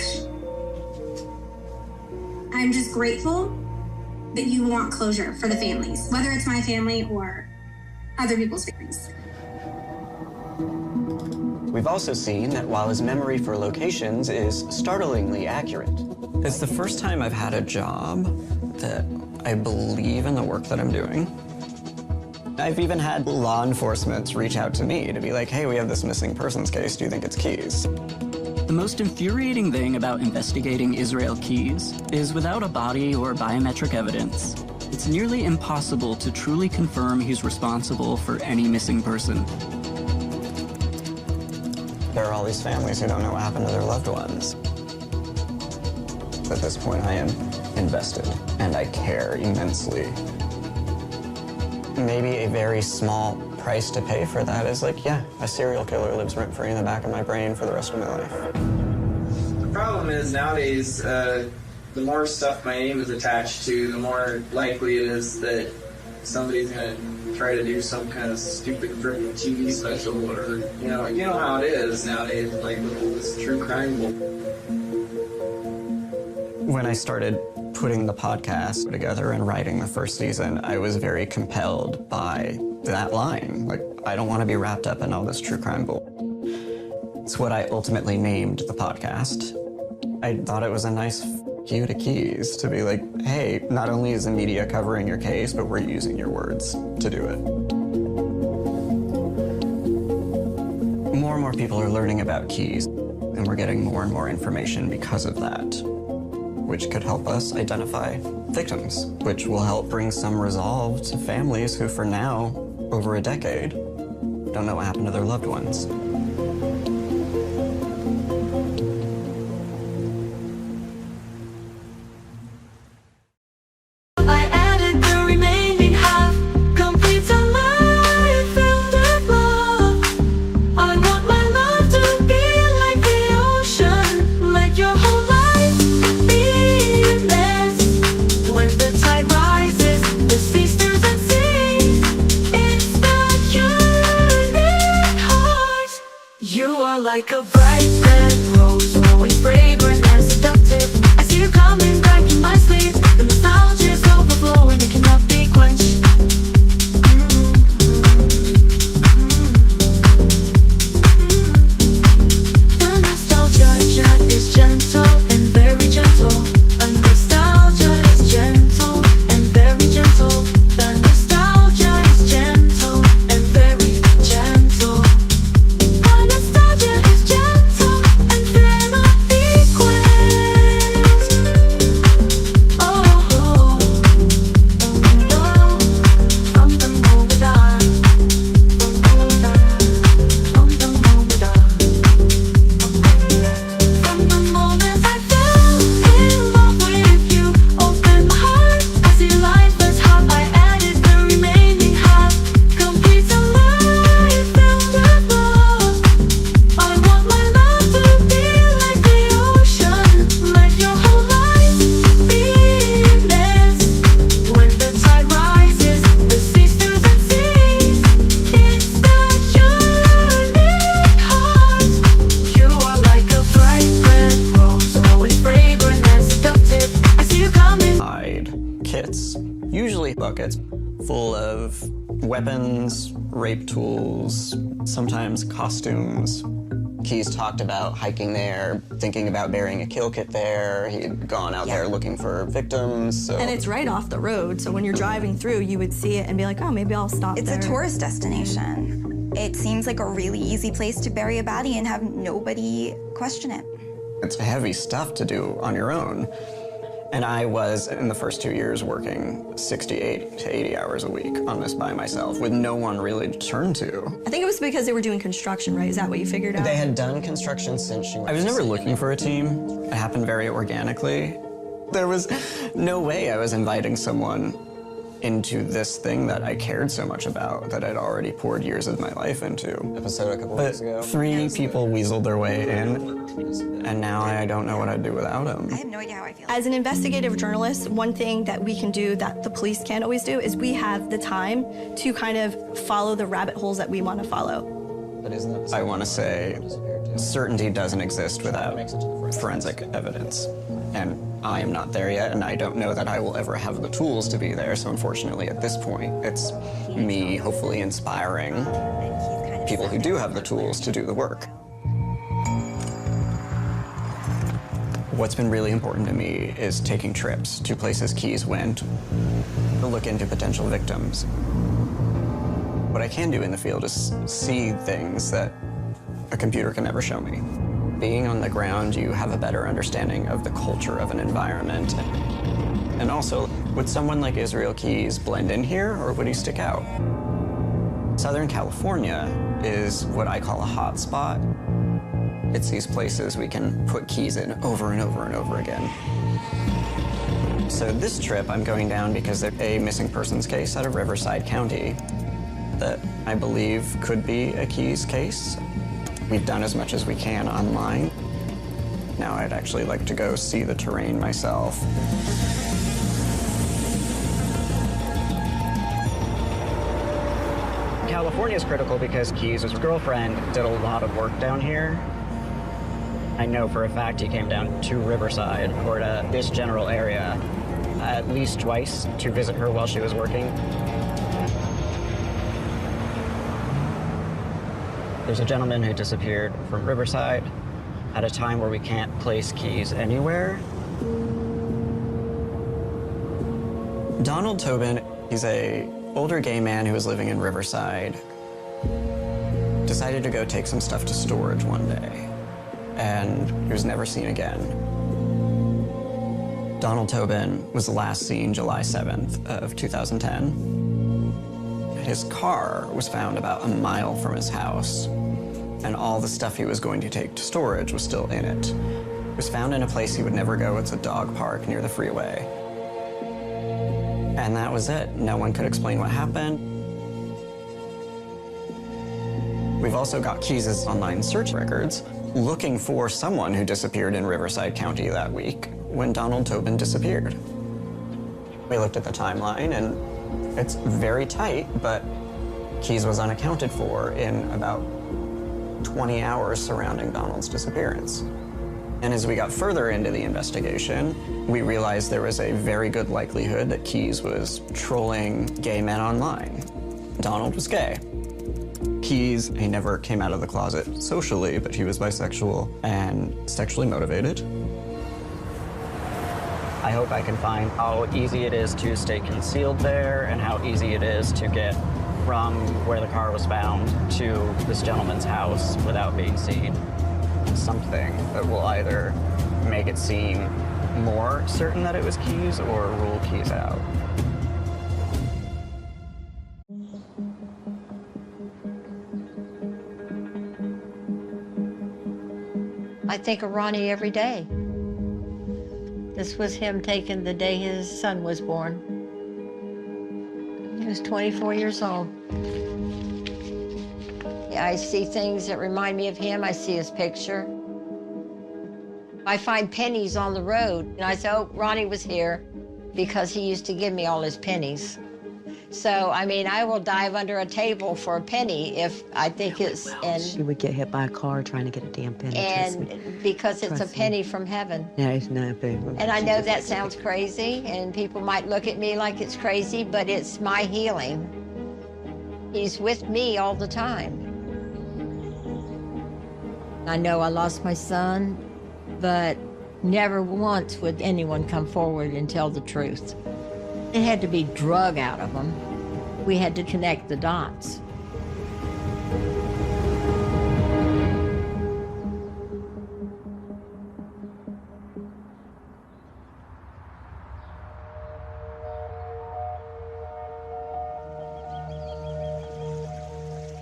I'm just grateful that you want closure for the families, whether it's my family or other people's families. We've also seen that while his memory for locations is startlingly accurate, it's the first time I've had a job that I believe in the work that I'm doing. I've even had law enforcement reach out to me to be like, hey, we have this missing persons case, do you think it's Keyes? The most infuriating thing about investigating Israel Keyes is without a body or biometric evidence, it's nearly impossible to truly confirm he's responsible for any missing person. There are all these families who don't know what happened to their loved ones. At this point, I am invested, and I care immensely. Maybe a very small price to pay for that is like, yeah, a serial killer lives rent-free in the back of my brain for the rest of my life. The problem is nowadays, the more stuff my name is attached to, the more likely it is that somebody's gonna try to do some kind of stupid freaking TV special, or you know how it is nowadays, like with all this true crime. When I started putting the podcast together and writing the first season, I was very compelled by that line. Like, I don't want to be wrapped up in all this true crime bull. It's what I ultimately named the podcast. I thought it was a nice cue to Keys to be like, hey, not only is the media covering your case, but we're using your words to do it. More and more people are learning about Keys, and we're getting more and more information because of that, which could help us identify victims, which will help bring some resolve to families who, for now, over a decade, don't know what happened to their loved ones. Like a bright red rose, always fragrant and seductive. I see you coming back in my sleep. The nostalgia's overflowing, it cannot be quenched. The nostalgia is gentle and very gentle. The nostalgia is gentle and very gentle. The nostalgia is gentle and very gentle. Usually buckets full of weapons, rape tools, sometimes costumes. Keys talked about hiking there, thinking about burying a kill kit there. He'd gone out there looking for victims. So. And it's right off the road, so when you're driving through, you would see it and be like, oh, maybe I'll stop there. It's a tourist destination. It seems like a really easy place to bury a body and have nobody question it. It's heavy stuff to do on your own. And I was, in the first 2 years, working 68 to 80 hours a week on this by myself with no one really to turn to. I think it was because they were doing construction, right? Is that what you figured out? They had done construction since she was... I was never looking for a team. It happened very organically. There was no way I was inviting someone into this thing that I cared so much about, that I'd already poured years of my life into. Episode a couple weeks ago. 3 people weaseled their way in, and now I don't know what I'd do without them. I have no idea how I feel. As an investigative journalist, one thing that we can do that the police can't always do is we have the time to kind of follow the rabbit holes that we want to follow. But isn't that... I want to say certainty doesn't exist without forensic evidence. And I am not there yet, and I don't know that I will ever have the tools to be there. So unfortunately, at this point, it's me hopefully inspiring people who do have the tools to do the work. What's been really important to me is taking trips to places Keys went to look into potential victims. What I can do in the field is see things that a computer can never show me. Being on the ground, you have a better understanding of the culture of an environment. And also, would someone like Israel Keys blend in here, or would he stick out? Southern California is what I call a hot spot. It's these places we can put Keys in over and over and over again. So this trip, I'm going down because there's a missing persons case out of Riverside County that I believe could be a Keys case. We've done as much as we can online. Now I'd actually like to go see the terrain myself. California is critical because Keys' girlfriend did a lot of work down here. I know for a fact he came down to Riverside or to this general area at least twice to visit her while she was working. There's a gentleman who disappeared from Riverside at a time where we can't place keys anywhere. Donald Tobin, he's an older gay man who was living in Riverside, decided to go take some stuff to storage one day, and he was never seen again. Donald Tobin was last seen July 7th of 2010. His car was found about a mile from his house, and all the stuff he was going to take to storage was still in it. It was found in a place he would never go. It's a dog park near the freeway. And that was it. No one could explain what happened. We've also got Keyes' online search records looking for someone who disappeared in Riverside County that week when Donald Tobin disappeared. We looked at the timeline, and it's very tight, but Keyes was unaccounted for in about 20 hours surrounding Donald's disappearance. And as we got further into the investigation, we realized there was a very good likelihood that Keyes was trolling gay men online. Donald was gay. Keyes, he never came out of the closet socially, but he was bisexual and sexually motivated. I hope I can find how easy it is to stay concealed there and how easy it is to get from where the car was found to this gentleman's house without being seen. Something that will either make it seem more certain that it was Keyes or rule Keyes out. I think of Ronnie every day. This was him taken the day his son was born. He was 24 years old. I see things that remind me of him. I see his picture. I find pennies on the road, and I say, oh, Ronnie was here because he used to give me all his pennies. So, I mean, I will dive under a table for a penny if I think it's... And she would get hit by a car trying to get a damn penny, and because it's a penny from heaven. Yeah, it's nothing. And I know that sounds crazy, and people might look at me like it's crazy, but it's my healing. He's with me all the time. I know I lost my son, but never once would anyone come forward and tell the truth. It had to be drug out of them. We had to connect the dots.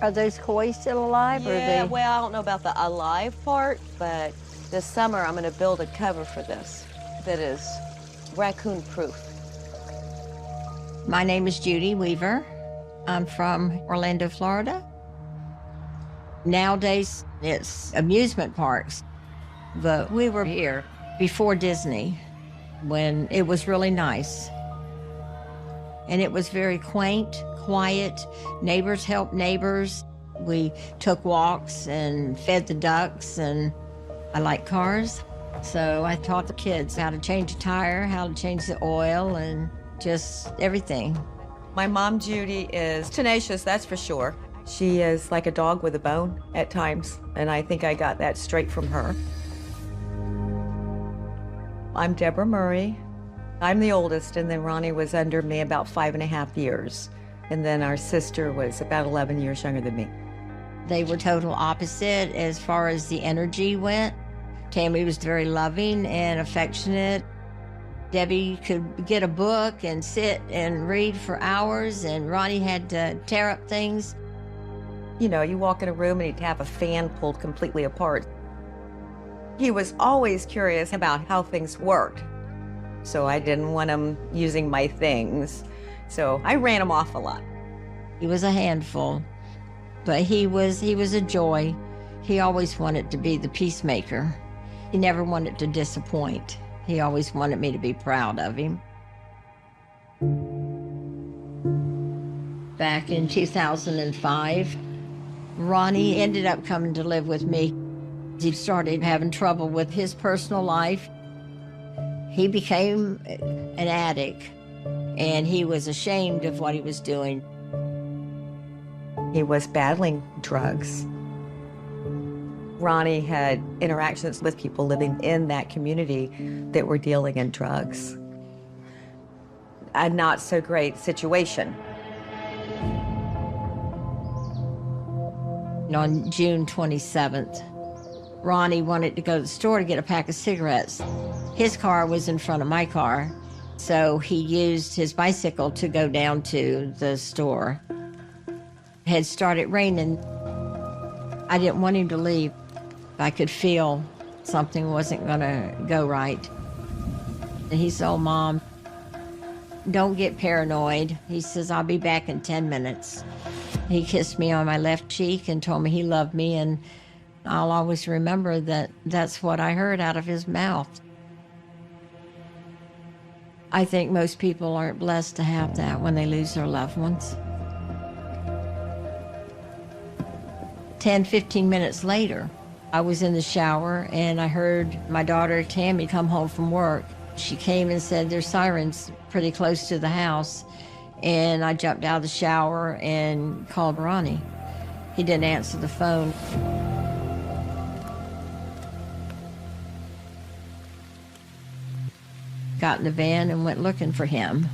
Are those koi still alive? Yeah, or are they... well, I don't know about the alive part, but this summer I'm going to build a cover for this that is raccoon-proof. My name is Judy Weaver. I'm from Orlando, Florida. Nowadays, it's amusement parks, but we were here before Disney when it was really nice. And it was very quaint, quiet. Neighbors helped neighbors. We took walks and fed the ducks, and I like cars. So I taught the kids how to change a tire, how to change the oil, and just everything. My mom, Judy, is tenacious, that's for sure. She is like a dog with a bone at times, and I think I got that straight from her. I'm Deborah Murray. I'm the oldest, and then Ronnie was under me about 5.5 years. And then our sister was about 11 years younger than me. They were total opposite as far as the energy went. Tammy was very loving and affectionate. Debbie could get a book and sit and read for hours, and Ronnie had to tear up things. You know, you walk in a room and he'd have a fan pulled completely apart. He was always curious about how things worked. So I didn't want him using my things. So I ran him off a lot. He was a handful, but he was a joy. He always wanted to be the peacemaker. He never wanted to disappoint. He always wanted me to be proud of him. Back in 2005, Ronnie ended up coming to live with me. He started having trouble with his personal life. He became an addict, and he was ashamed of what he was doing. He was battling drugs. Ronnie had interactions with people living in that community that were dealing in drugs. A not so great situation. On June 27th, Ronnie wanted to go to the store to get a pack of cigarettes. His car was in front of my car, so he used his bicycle to go down to the store. It had started raining. I didn't want him to leave. I could feel something wasn't going to go right. And he said, "Oh, Mom, don't get paranoid." He says, "I'll be back in 10 minutes. He kissed me on my left cheek and told me he loved me, and I'll always remember that that's what I heard out of his mouth. I think most people aren't blessed to have that when they lose their loved ones. 10, 15 minutes later, I was in the shower and I heard my daughter Tammy come home from work. She came and said there's sirens pretty close to the house, and I jumped out of the shower and called Ronnie. He didn't answer the phone. Got in the van and went looking for him.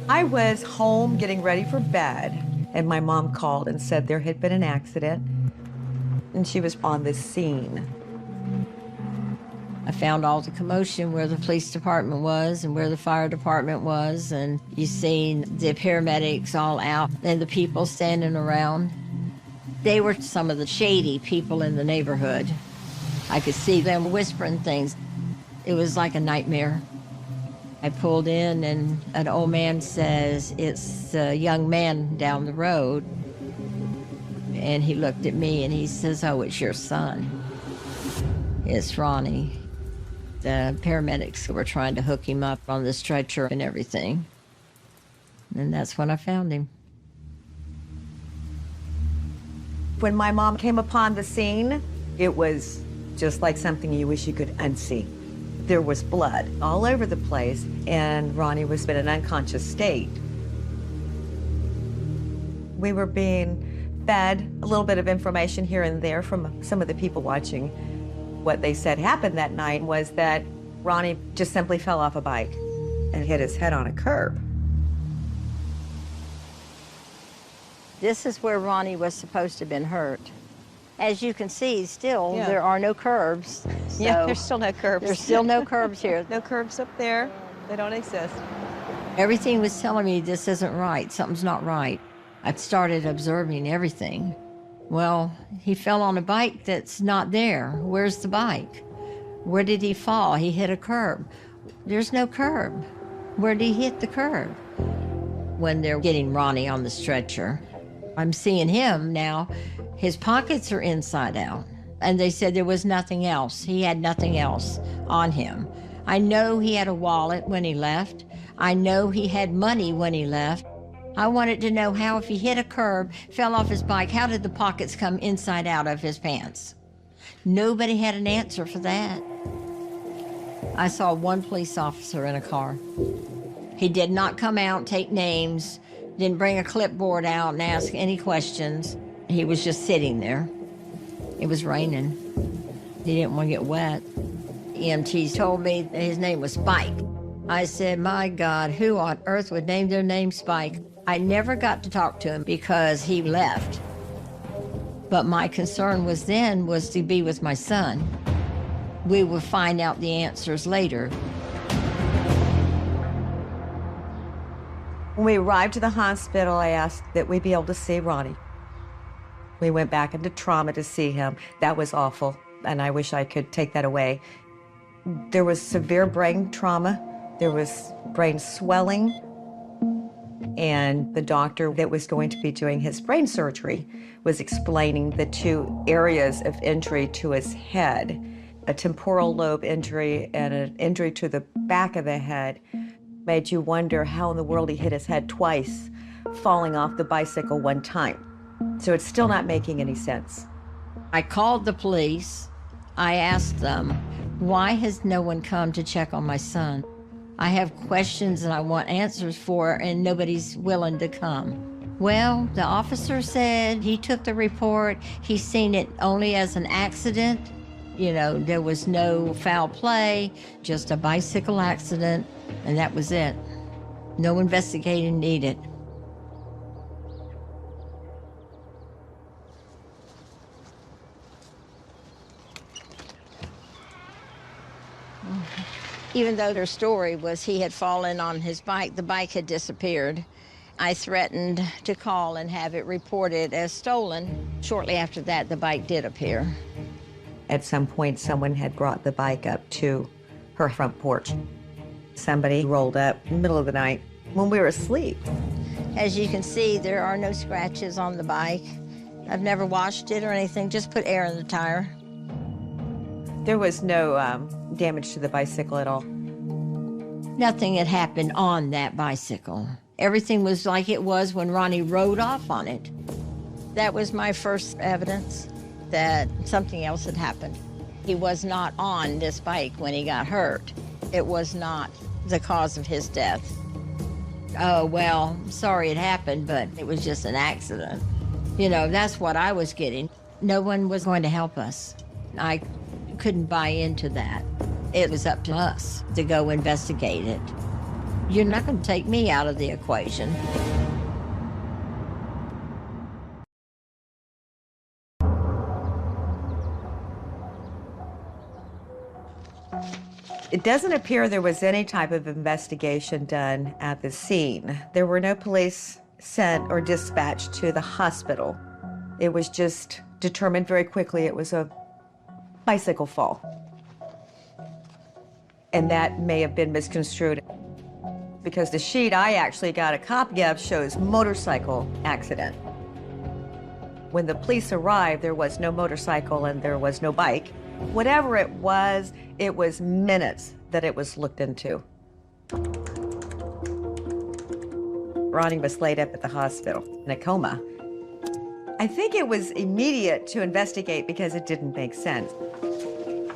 I was home getting ready for bed, and my mom called and said there had been an accident, and she was on the scene. I found all the commotion where the police department was and where the fire department was, and you seen the paramedics all out and the people standing around. They were some of the shady people in the neighborhood. I could see them whispering things. It was like a nightmare. I pulled in and an old man says, "It's a young man down the road." And he looked at me and he says, "Oh, it's your son." It's Ronnie. The paramedics were trying to hook him up on the stretcher and everything. And that's when I found him. When my mom came upon the scene, it was just like something you wish you could unsee. There was blood all over the place, and Ronnie was in an unconscious state. We were being fed a little bit of information here and there from some of the people watching. What they said happened that night was that Ronnie just simply fell off a bike and hit his head on a curb. This is where Ronnie was supposed to have been hurt. As you can see, still, Yeah. there are no curbs. Yeah, So there's still no curbs. There's still no curbs here. No curbs up there. They don't exist. Everything was telling me this isn't right, something's not right. I started observing everything. Well, he fell on a bike that's not there. Where's the bike? Where did he fall? He hit a curb. There's no curb. Where did he hit the curb? When they're getting Ronnie on the stretcher, I'm seeing him now. His pockets are inside out. And they said there was nothing else. He had nothing else on him. I know he had a wallet when he left. I know he had money when he left. I wanted to know how, if he hit a curb, fell off his bike, how did the pockets come inside out of his pants? Nobody had an answer for that. I saw one police officer in a car. He did not come out, take names, didn't bring a clipboard out and ask any questions. He was just sitting there. It was raining. He didn't want to get wet. EMTs told me that his name was Spike. I said, my God, who on earth would name their name Spike? I never got to talk to him because he left. But my concern was to be with my son. We would find out the answers later. When we arrived to the hospital, I asked that we be able to see Ronnie. We went back into trauma to see him. That was awful, and I wish I could take that away. There was severe brain trauma. There was brain swelling. And the doctor that was going to be doing his brain surgery was explaining the two areas of injury to his head, a temporal lobe injury and an injury to the back of the head. Made you wonder how in the world he hit his head twice, falling off the bicycle one time. So it's still not making any sense. I called the police. I asked them, why has no one come to check on my son? I have questions and I want answers for, and nobody's willing to come. Well, the officer said he took the report. He's seen it only as an accident. You know, there was no foul play, just a bicycle accident, and that was it. No investigating needed. Even though their story was he had fallen on his bike, the bike had disappeared. I threatened to call and have it reported as stolen. Shortly after that, the bike did appear. At some point, someone had brought the bike up to her front porch. Somebody rolled up in the middle of the night when we were asleep. As you can see, there are no scratches on the bike. I've never washed it or anything, just put air in the tire. There was no damage to the bicycle at all. Nothing had happened on that bicycle. Everything was like it was when Ronnie rode off on it. That was my first evidence that something else had happened. He was not on this bike when he got hurt. It was not the cause of his death. Oh, well, sorry it happened, but it was just an accident. You know, that's what I was getting. No one was going to help us. I couldn't buy into that. It was up to us to go investigate it. You're not going to take me out of the equation. It doesn't appear there was any type of investigation done at the scene. There were no police sent or dispatched to the hospital. It was just determined very quickly it was a bicycle fall. And that may have been misconstrued because the sheet I actually got a copy of shows motorcycle accident. When the police arrived, there was no motorcycle and there was no bike. Whatever it was minutes that it was looked into. Ronnie was laid up at the hospital in a coma. I think it was immediate to investigate because it didn't make sense.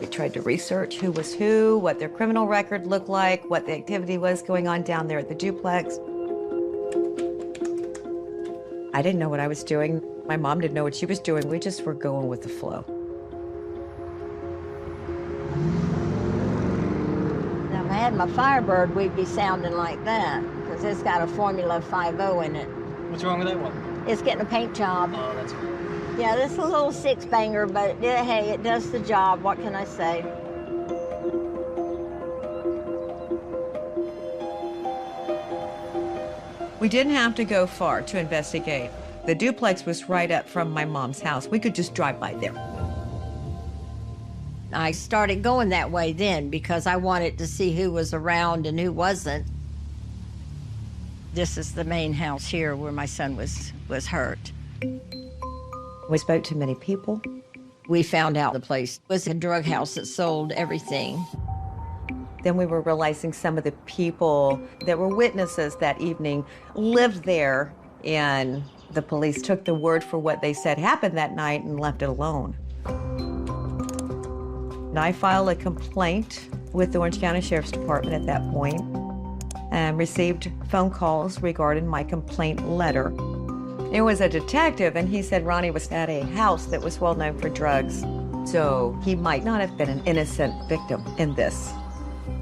We tried to research who was who, what their criminal record looked like, what the activity was going on down there at the duplex. I didn't know what I was doing. My mom didn't know what she was doing. We just were going with the flow. Now, if I had my Firebird, we'd be sounding like that because it's got a Formula 5.0 in it. What's wrong with that one? It's getting a paint job. Oh, that's good. Yeah, this is a little six-banger, but hey, it does the job. What can I say? We didn't have to go far to investigate. The duplex was right up from my mom's house. We could just drive by there. I started going that way then because I wanted to see who was around and who wasn't. This is the main house here where my son was hurt. We spoke to many people. We found out the place was a drug house that sold everything. Then we were realizing some of the people that were witnesses that evening lived there, and the police took the word for what they said happened that night and left it alone. And I filed a complaint with the Orange County Sheriff's Department at that point and received phone calls regarding my complaint letter. It was a detective, and he said Ronnie was at a house that was well known for drugs, so he might not have been an innocent victim in this.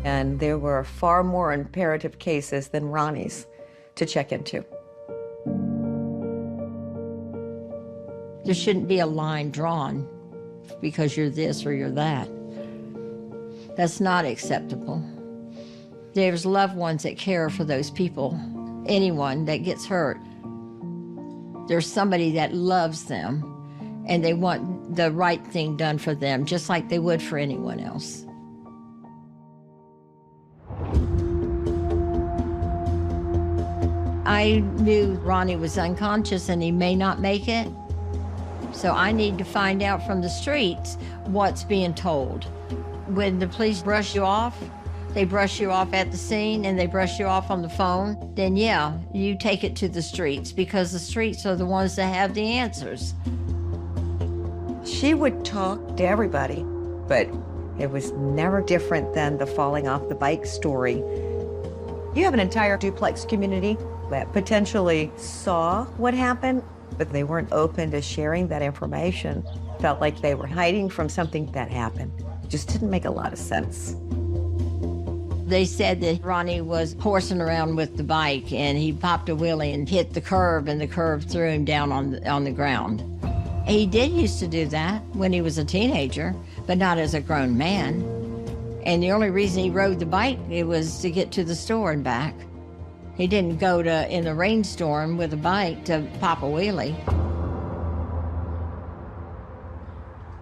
And there were far more imperative cases than Ronnie's to check into. There shouldn't be a line drawn because you're this or you're that. That's not acceptable. There's loved ones that care for those people. Anyone that gets hurt, there's somebody that loves them and they want the right thing done for them, just like they would for anyone else. I knew Ronnie was unconscious and he may not make it. So I need to find out from the streets what's being told. When the police brush you off, they brush you off at the scene and they brush you off on the phone, then yeah, you take it to the streets because the streets are the ones that have the answers. She would talk to everybody, but it was never different than the falling off the bike story. You have an entire duplex community that potentially saw what happened, but they weren't open to sharing that information. Felt like they were hiding from something that happened. Just didn't make a lot of sense. They said that Ronnie was horsing around with the bike and he popped a wheelie and hit the curb, and the curb threw him down on the ground. He did used to do that when he was a teenager, but not as a grown man. And the only reason he rode the bike, it was to get to the store and back. He didn't go in the rainstorm with a bike to pop a wheelie.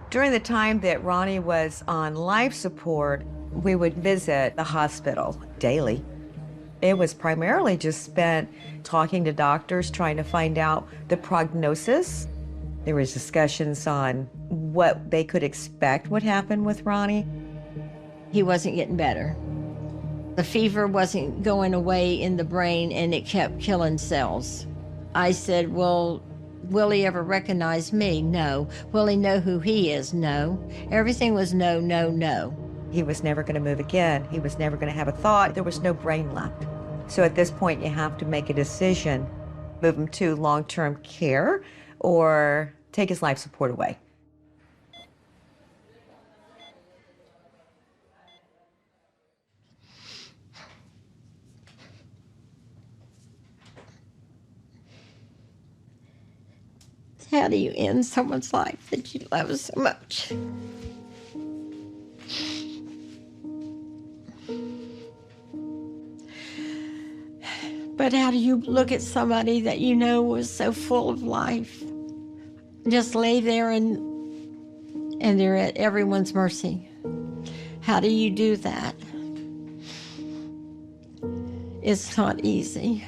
During the time that Ronnie was on life support, we would visit the hospital daily. It was primarily just spent talking to doctors, trying to find out the prognosis. There was discussions on what they could expect would happen with Ronnie. He wasn't getting better. The fever wasn't going away in the brain, and it kept killing cells. I said, well, will he ever recognize me? No. Will he know who he is? No. Everything was no, no, no. He was never going to move again. He was never going to have a thought. There was no brain left. So at this point, you have to make a decision. Move him to long-term care or take his life support away. How do you end someone's life that you love so much? But how do you look at somebody that you know was so full of life? Just lay there and they're at everyone's mercy. How do you do that? It's not easy.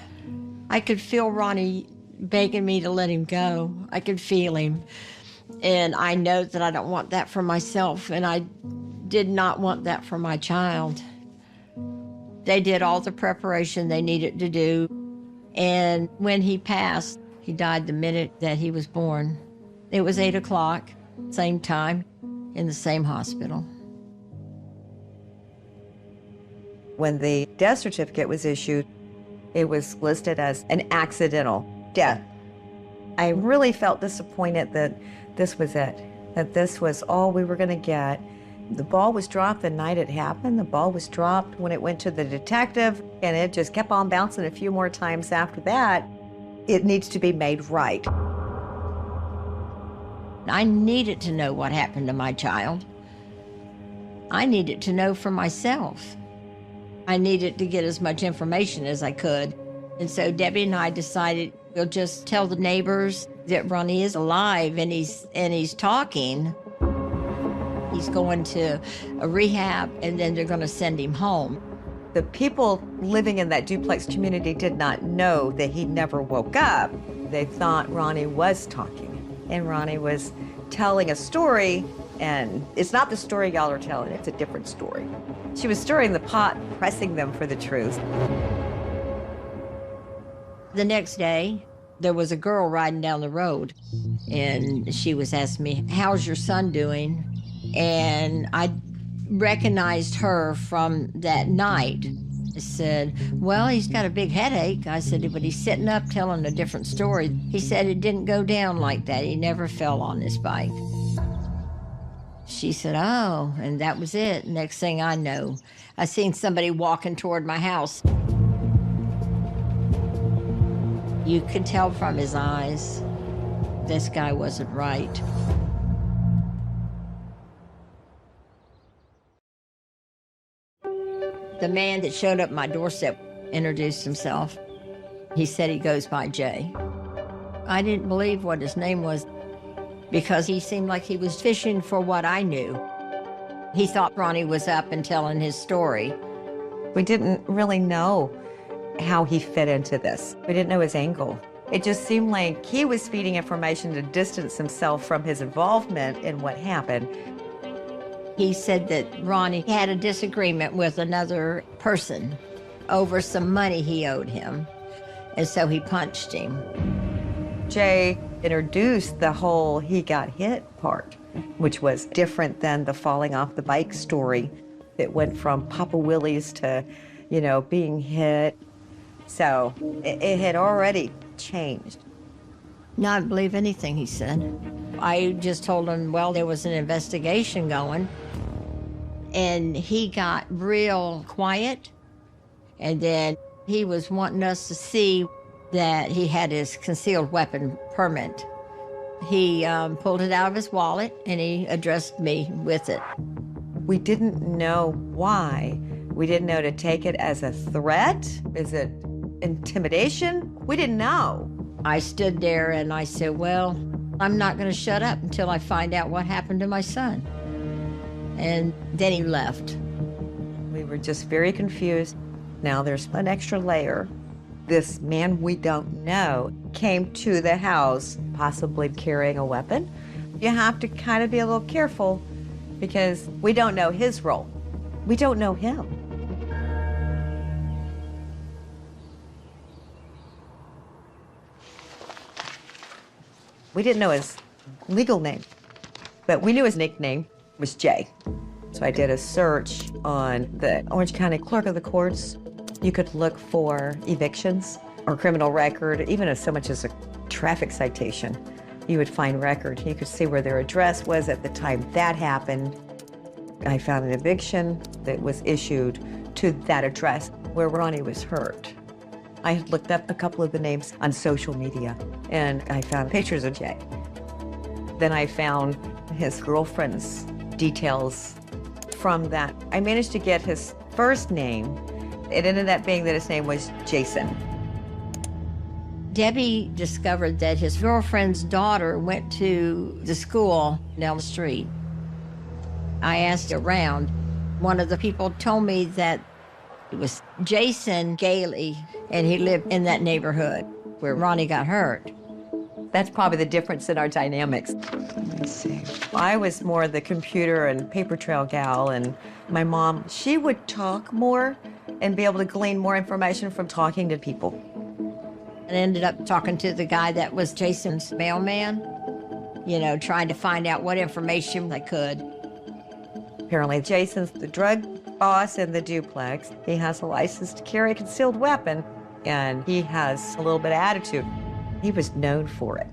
I could feel Ronnie begging me to let him go. I could feel him. And I know that I don't want that for myself, and I did not want that for my child. They did all the preparation they needed to do. And when he passed, he died the minute that he was born. It was 8 o'clock, same time, in the same hospital. When the death certificate was issued, it was listed as an accidental death. I really felt disappointed that this was it, that this was all we were going to get. The ball was dropped the night it happened. The ball was dropped when it went to the detective, and it just kept on bouncing a few more times after that. It needs to be made right. I needed to know what happened to my child. I needed to know for myself. I needed to get as much information as I could. And so Debbie and I decided we'll just tell the neighbors that Ronnie is alive and he's talking. He's going to a rehab, and then they're going to send him home. The people living in that duplex community did not know that he never woke up. They thought Ronnie was talking, and Ronnie was telling a story, and it's not the story y'all are telling, it's a different story. She was stirring the pot, pressing them for the truth. The next day, there was a girl riding down the road, and she was asking me, "How's your son doing?" And I recognized her from that night. I said, "Well, he's got a big headache." I said, "But he's sitting up telling a different story." He said it didn't go down like that. He never fell on his bike. She said, "Oh," and that was it. Next thing I know, I seen somebody walking toward my house. You could tell from his eyes, this guy wasn't right. The man that showed up at my doorstep introduced himself. He said he goes by Jay. I didn't believe what his name was because he seemed like he was fishing for what I knew. He thought Ronnie was up and telling his story. We didn't really know how he fit into this. We didn't know his angle. It just seemed like he was feeding information to distance himself from his involvement in what happened. He said that Ronnie had a disagreement with another person over some money he owed him, and so he punched him. Jay introduced the whole he got hit part, which was different than the falling off the bike story. It went from Papa Willie's to, you know, being hit. So it had already changed. Not believe anything he said. I just told him, well, there was an investigation going, and he got real quiet, and then he was wanting us to see that he had his concealed weapon permit. He pulled it out of his wallet, and he addressed me with it. We didn't know why. We didn't know to take it as a threat. Is it intimidation? We didn't know. I stood there and I said, well, I'm not going to shut up until I find out what happened to my son. And then he left. We were just very confused. Now there's an extra layer. This man we don't know came to the house, possibly carrying a weapon. You have to kind of be a little careful because we don't know his role. We don't know him. We didn't know his legal name, but we knew his nickname was Jay. So I did a search on the Orange County Clerk of the Courts. You could look for evictions or criminal record, even as so much as a traffic citation. You would find record. You could see where their address was at the time that happened. I found an eviction that was issued to that address where Ronnie was hurt. I had looked up a couple of the names on social media, and I found pictures of Jay. Then I found his girlfriend's details from that. I managed to get his first name. It ended up being that his name was Jason. Debbie discovered that his girlfriend's daughter went to the school down the street. I asked around. One of the people told me that it was Jason Gailey, and he lived in that neighborhood where Ronnie got hurt. That's probably the difference in our dynamics. Let me see. I was more the computer and paper trail gal, and my mom, she would talk more and be able to glean more information from talking to people. I ended up talking to the guy that was Jason's mailman, you know, trying to find out what information I could. Apparently, Jason's the drug boss in the duplex. He has a license to carry a concealed weapon, and he has a little bit of attitude. He was known for it,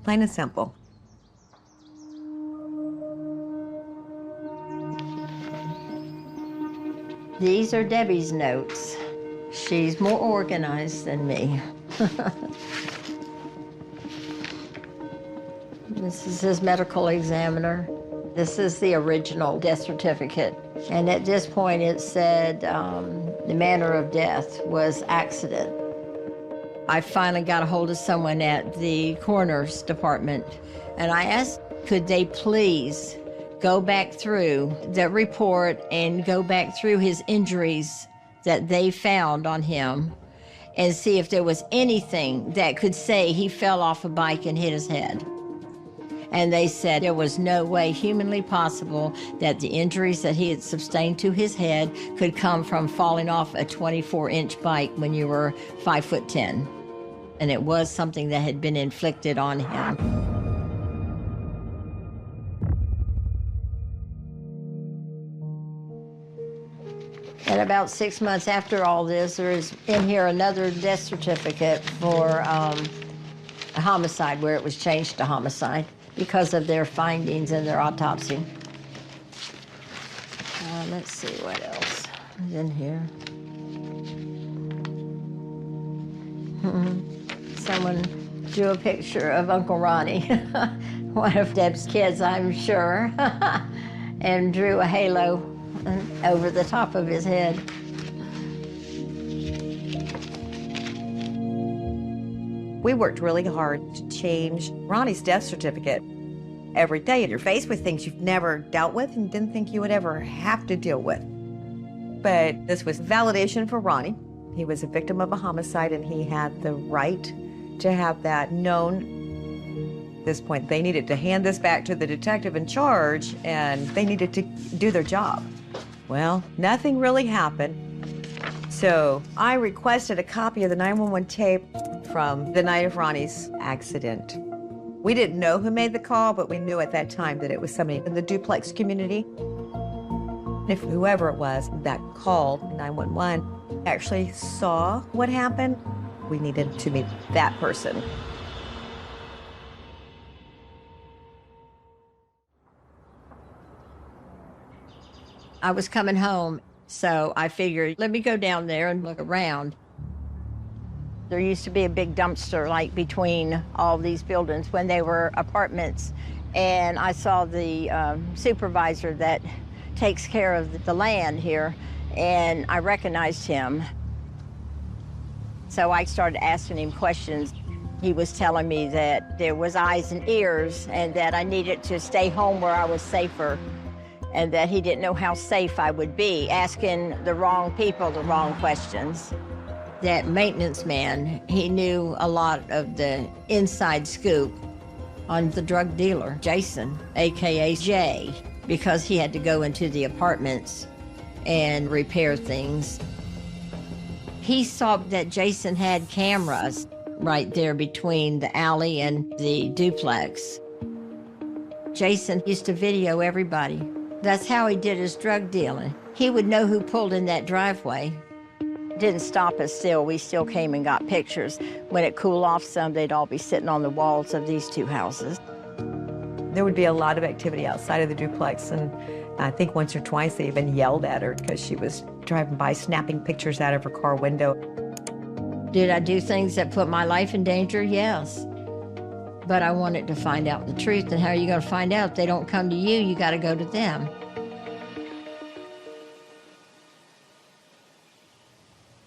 plain and simple. These are Debbie's notes. She's more organized than me. This is his medical examiner. This is the original death certificate. And at this point it said the manner of death was accident. I finally got a hold of someone at the coroner's department, and I asked, could they please go back through the report and go back through his injuries that they found on him and see if there was anything that could say he fell off a bike and hit his head. And they said there was no way humanly possible that the injuries that he had sustained to his head could come from falling off a 24-inch bike when you were 5'10". And it was something that had been inflicted on him. And about 6 months after all this, there is in here another death certificate for a homicide, where it was changed to homicide because of their findings in their autopsy. Let's see what else is in here. Someone drew a picture of Uncle Ronnie, one of Deb's kids, I'm sure, and drew a halo over the top of his head. We worked really hard to change Ronnie's death certificate. Every day you're faced with things you've never dealt with and didn't think you would ever have to deal with. But this was validation for Ronnie. He was a victim of a homicide, and he had the right to have that known. At this point, they needed to hand this back to the detective in charge, and they needed to do their job. Well, nothing really happened. So I requested a copy of the 911 tape from the night of Ronnie's accident. We didn't know who made the call, but we knew at that time that it was somebody in the duplex community. If whoever it was that called 911 actually saw what happened, we needed to meet that person. I was coming home, so I figured, let me go down there and look around. There used to be a big dumpster like between all these buildings when they were apartments, and I saw the supervisor that takes care of the land here, and I recognized him. So I started asking him questions. He was telling me that there was eyes and ears and that I needed to stay home where I was safer, and that he didn't know how safe I would be, asking the wrong people the wrong questions. That maintenance man, he knew a lot of the inside scoop on the drug dealer, Jason, AKA Jay, because he had to go into the apartments and repair things. He saw that Jason had cameras right there between the alley and the duplex. Jason used to video everybody. That's how he did his drug dealing. He would know who pulled in that driveway. Didn't stop us still. We still came and got pictures. When it cooled off some, they'd all be sitting on the walls of these two houses. There would be a lot of activity outside of the duplex, and I think once or twice they even yelled at her because she was driving by snapping pictures out of her car window. Did I do things that put my life in danger? Yes. But I wanted to find out the truth, and how are you going to find out? If they don't come to you, you got to go to them.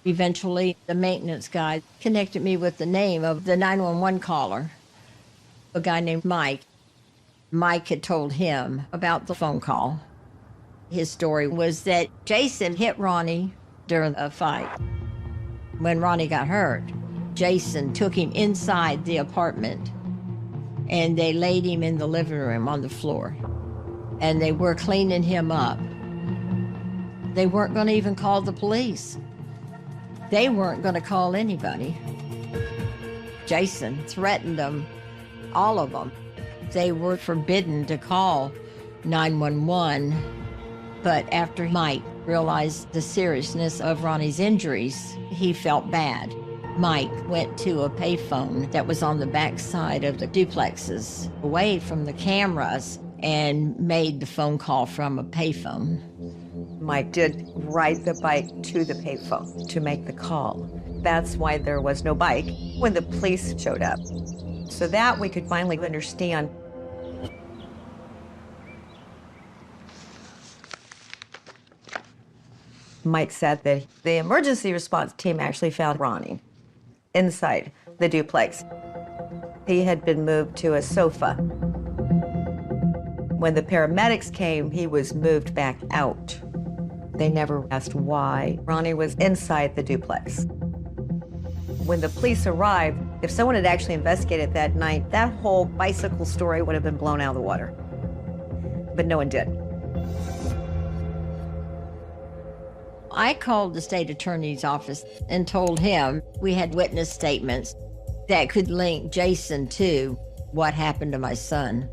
Eventually, the maintenance guy connected me with the name of the 911 caller, a guy named Mike. Mike had told him about the phone call. His story was that Jason hit Ronnie during a fight. When Ronnie got hurt, Jason took him inside the apartment, and they laid him in the living room on the floor, and they were cleaning him up. They weren't going to even call the police. They weren't going to call anybody. Jason threatened them, all of them. They were forbidden to call 911, but after Mike realized the seriousness of Ronnie's injuries, he felt bad. Mike went to a payphone that was on the back side of the duplexes, away from the cameras, and made the phone call from a payphone. Mike did ride the bike to the payphone to make the call. That's why there was no bike when the police showed up. So that we could finally understand. Mike said that the emergency response team actually found Ronnie inside the duplex. He had been moved to a sofa. When the paramedics came, he was moved back out. They never asked why Ronnie was inside the duplex. When the police arrived, if someone had actually investigated that night, that whole bicycle story would have been blown out of the water. But no one did. I called the state attorney's office and told him we had witness statements that could link Jason to what happened to my son.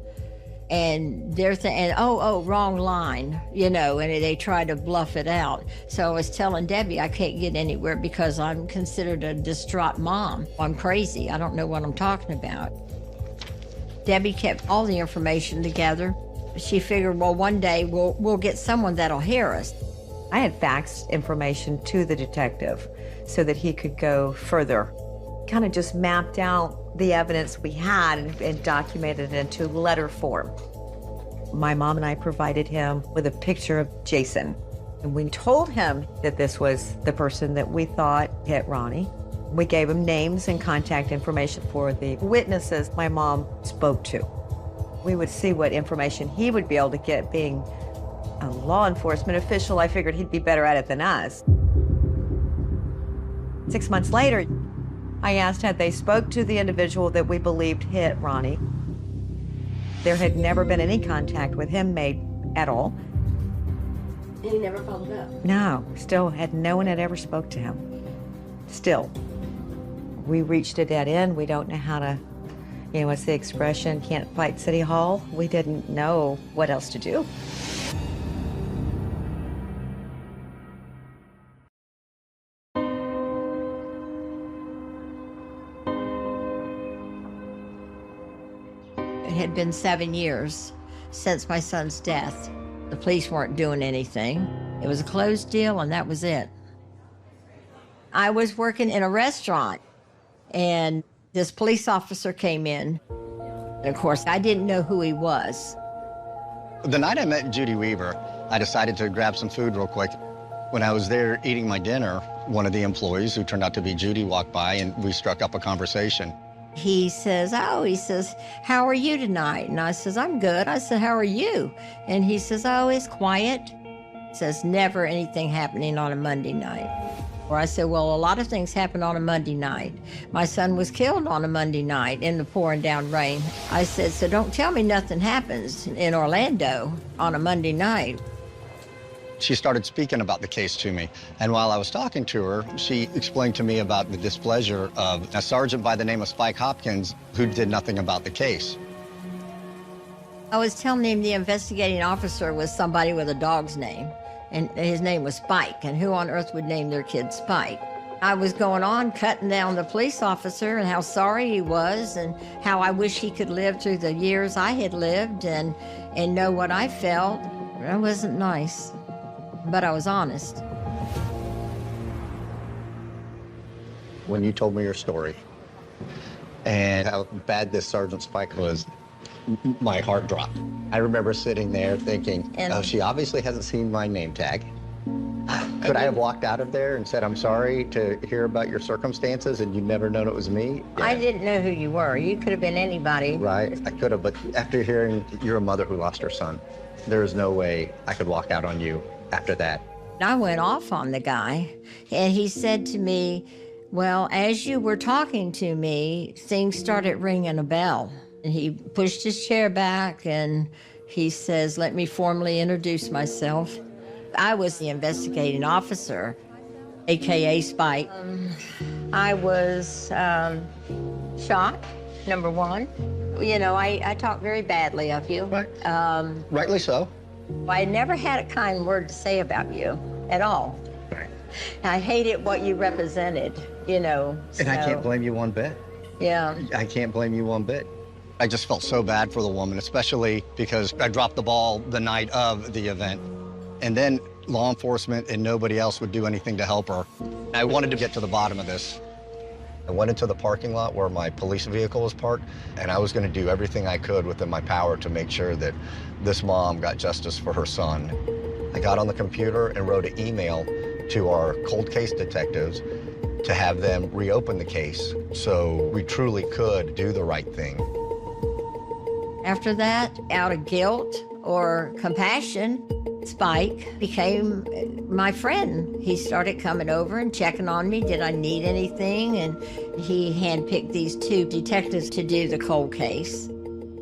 And they're saying, oh, wrong line, and they try to bluff it out. So I was telling Debbie I can't get anywhere because I'm considered a distraught mom. I'm crazy. I don't know what I'm talking about. Debbie kept all the information together. She figured, well, one day we'll get someone that'll hear us. I had faxed information to the detective so that he could go further. Kind of just mapped out the evidence we had and documented it into letter form. My mom and I provided him with a picture of Jason. And we told him that this was the person that we thought hit Ronnie. We gave him names and contact information for the witnesses my mom spoke to. We would see what information he would be able to get. Being a law enforcement official, I figured he'd be better at it than us. 6 months later, I asked had they spoke to the individual that we believed hit Ronnie. There had never been any contact with him made at all. And he never followed up? No, no one had ever spoke to him. Still, we reached a dead end. We don't know how to You know, what's the expression, can't fight City Hall? We didn't know what else to do. It had been 7 years since my son's death. The police weren't doing anything. It was a closed deal, and that was it. I was working in a restaurant, and this police officer came in. And of course, I didn't know who he was. The night I met Judy Weaver, I decided to grab some food real quick. When I was there eating my dinner, one of the employees, who turned out to be Judy, walked by, and we struck up a conversation. He says, how are you tonight? And I says, I'm good. I said, how are you? And he says, oh, it's quiet. He says, never anything happening on a Monday night. Or I said, well, a lot of things happen on a Monday night. My son was killed on a Monday night in the pouring down rain. I said, so don't tell me nothing happens in Orlando on a Monday night. She started speaking about the case to me, and while I was talking to her, she explained to me about the displeasure of a sergeant by the name of Spike Hopkins who did nothing about the case. I was telling him the investigating officer was somebody with a dog's name, and his name was Spike, and who on earth would name their kid Spike? I was going on cutting down the police officer and how sorry he was and how I wish he could live through the years I had lived and know what I felt. It wasn't nice, but I was honest. When you told me your story and how bad this Sergeant Spike was, my heart dropped. I remember sitting there thinking, oh, she obviously hasn't seen my name tag. Could I have walked out of there and said, I'm sorry to hear about your circumstances and you'd never known it was me? Yeah. I didn't know who you were. You could have been anybody. Right, I could have, but after hearing you're a mother who lost her son, there is no way I could walk out on you after that. I went off on the guy, and he said to me, well, as you were talking to me, things started ringing a bell. And he pushed his chair back, and he says, let me formally introduce myself. I was the investigating officer, AKA Spike. I was shocked, number one. You know, I talk very badly of you. Right. Rightly so. I never had a kind word to say about you at all. Right. I hated what you represented, you know. And I can't blame you one bit. Yeah. I can't blame you one bit. I just felt so bad for the woman, especially because I dropped the ball the night of the event. And then law enforcement and nobody else would do anything to help her. I wanted to get to the bottom of this. I went into the parking lot where my police vehicle was parked, and I was going to do everything I could within my power to make sure that this mom got justice for her son. I got on the computer and wrote an email to our cold case detectives to have them reopen the case so we truly could do the right thing. After that, out of guilt or compassion, Spike became my friend. He started coming over and checking on me. Did I need anything? And he handpicked these two detectives to do the cold case.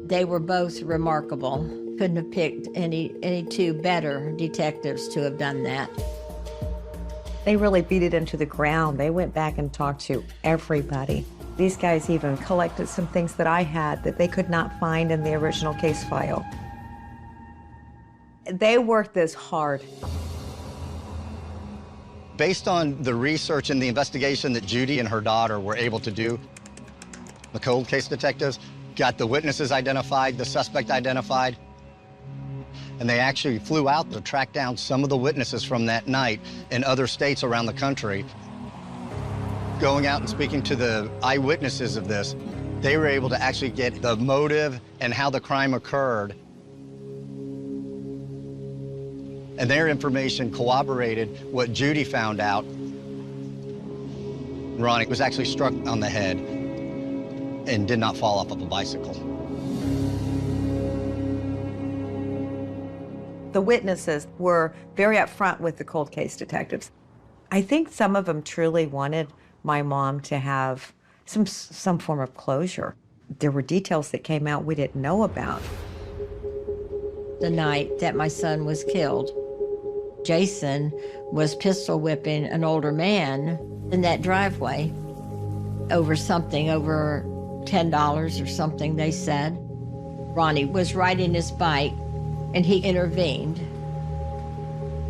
They were both remarkable. Couldn't have picked any two better detectives to have done that. They really beat it into the ground. They went back and talked to everybody. These guys even collected some things that I had that they could not find in the original case file. They worked this hard. Based on the research and the investigation that Judy and her daughter were able to do, the cold case detectives got the witnesses identified, the suspect identified, and they actually flew out to track down some of the witnesses from that night in other states around the country. Going out and speaking to the eyewitnesses of this, they were able to actually get the motive and how the crime occurred. And their information corroborated what Judy found out. Ronnie was actually struck on the head and did not fall off of a bicycle. The witnesses were very upfront with the cold case detectives. I think some of them truly wanted my mom to have some form of closure. There were details that came out we didn't know about. The night that my son was killed, Jason was pistol whipping an older man in that driveway over something, over $10 or something, they said. Ronnie was riding his bike, and he intervened.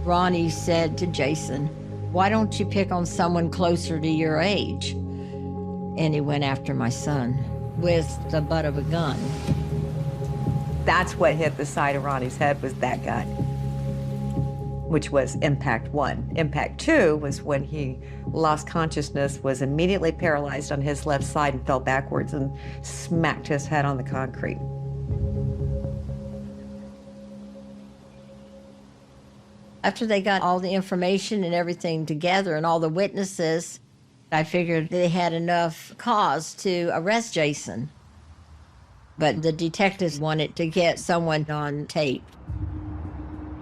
Ronnie said to Jason, "Why don't you pick on someone closer to your age?" And he went after my son with the butt of a gun. That's what hit the side of Ronnie's head, was that gun, which was impact 1. Impact 2 was when he lost consciousness, was immediately paralyzed on his left side and fell backwards and smacked his head on the concrete. After they got all the information and everything together and all the witnesses, I figured they had enough cause to arrest Jason. But the detectives wanted to get someone on tape.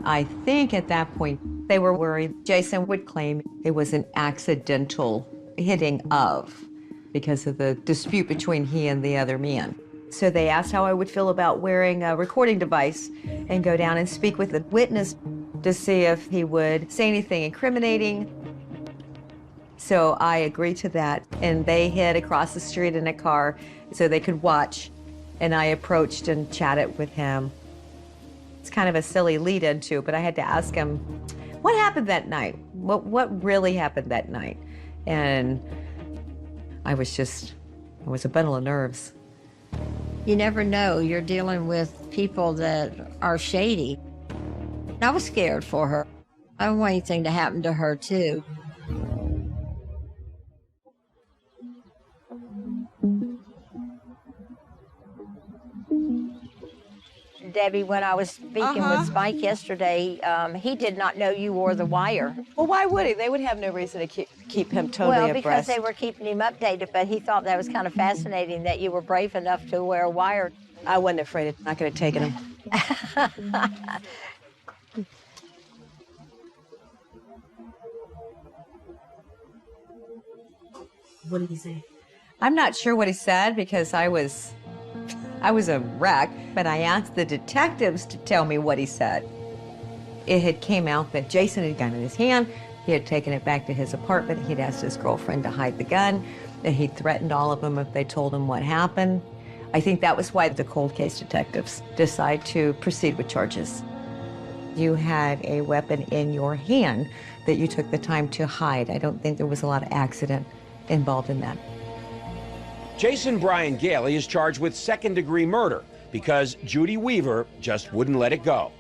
I think at that point they were worried Jason would claim it was an accidental hitting of, because of the dispute between he and the other man. So they asked how I would feel about wearing a recording device and go down and speak with the witness to see if he would say anything incriminating. So I agreed to that, and they hid across the street in a car so they could watch, and I approached and chatted with him. It's kind of a silly lead into, but I had to ask him, what happened that night? What really happened that night? And I was a bundle of nerves. You never know. You're dealing with people that are shady. I was scared for her. I don't want anything to happen to her, too. Debbie, when I was speaking with Spike yesterday, he did not know you wore the wire. Well, why would he? They would have no reason to keep him totally Well, abreast. because they were keeping him updated, but he thought that was kind of fascinating that you were brave enough to wear a wire. I wasn't afraid. I could have taken him. What did he say? I'm not sure what he said because I was a wreck, but I asked the detectives to tell me what he said. It had came out that Jason had a gun in his hand. He had taken it back to his apartment. He'd asked his girlfriend to hide the gun, and he threatened all of them if they told him what happened. I think that was why the cold case detectives decided to proceed with charges. You had a weapon in your hand that you took the time to hide. I don't think there was a lot of accident involved in that. Jason Brian Gailey is charged with second-degree murder because Judy Weaver just wouldn't let it go.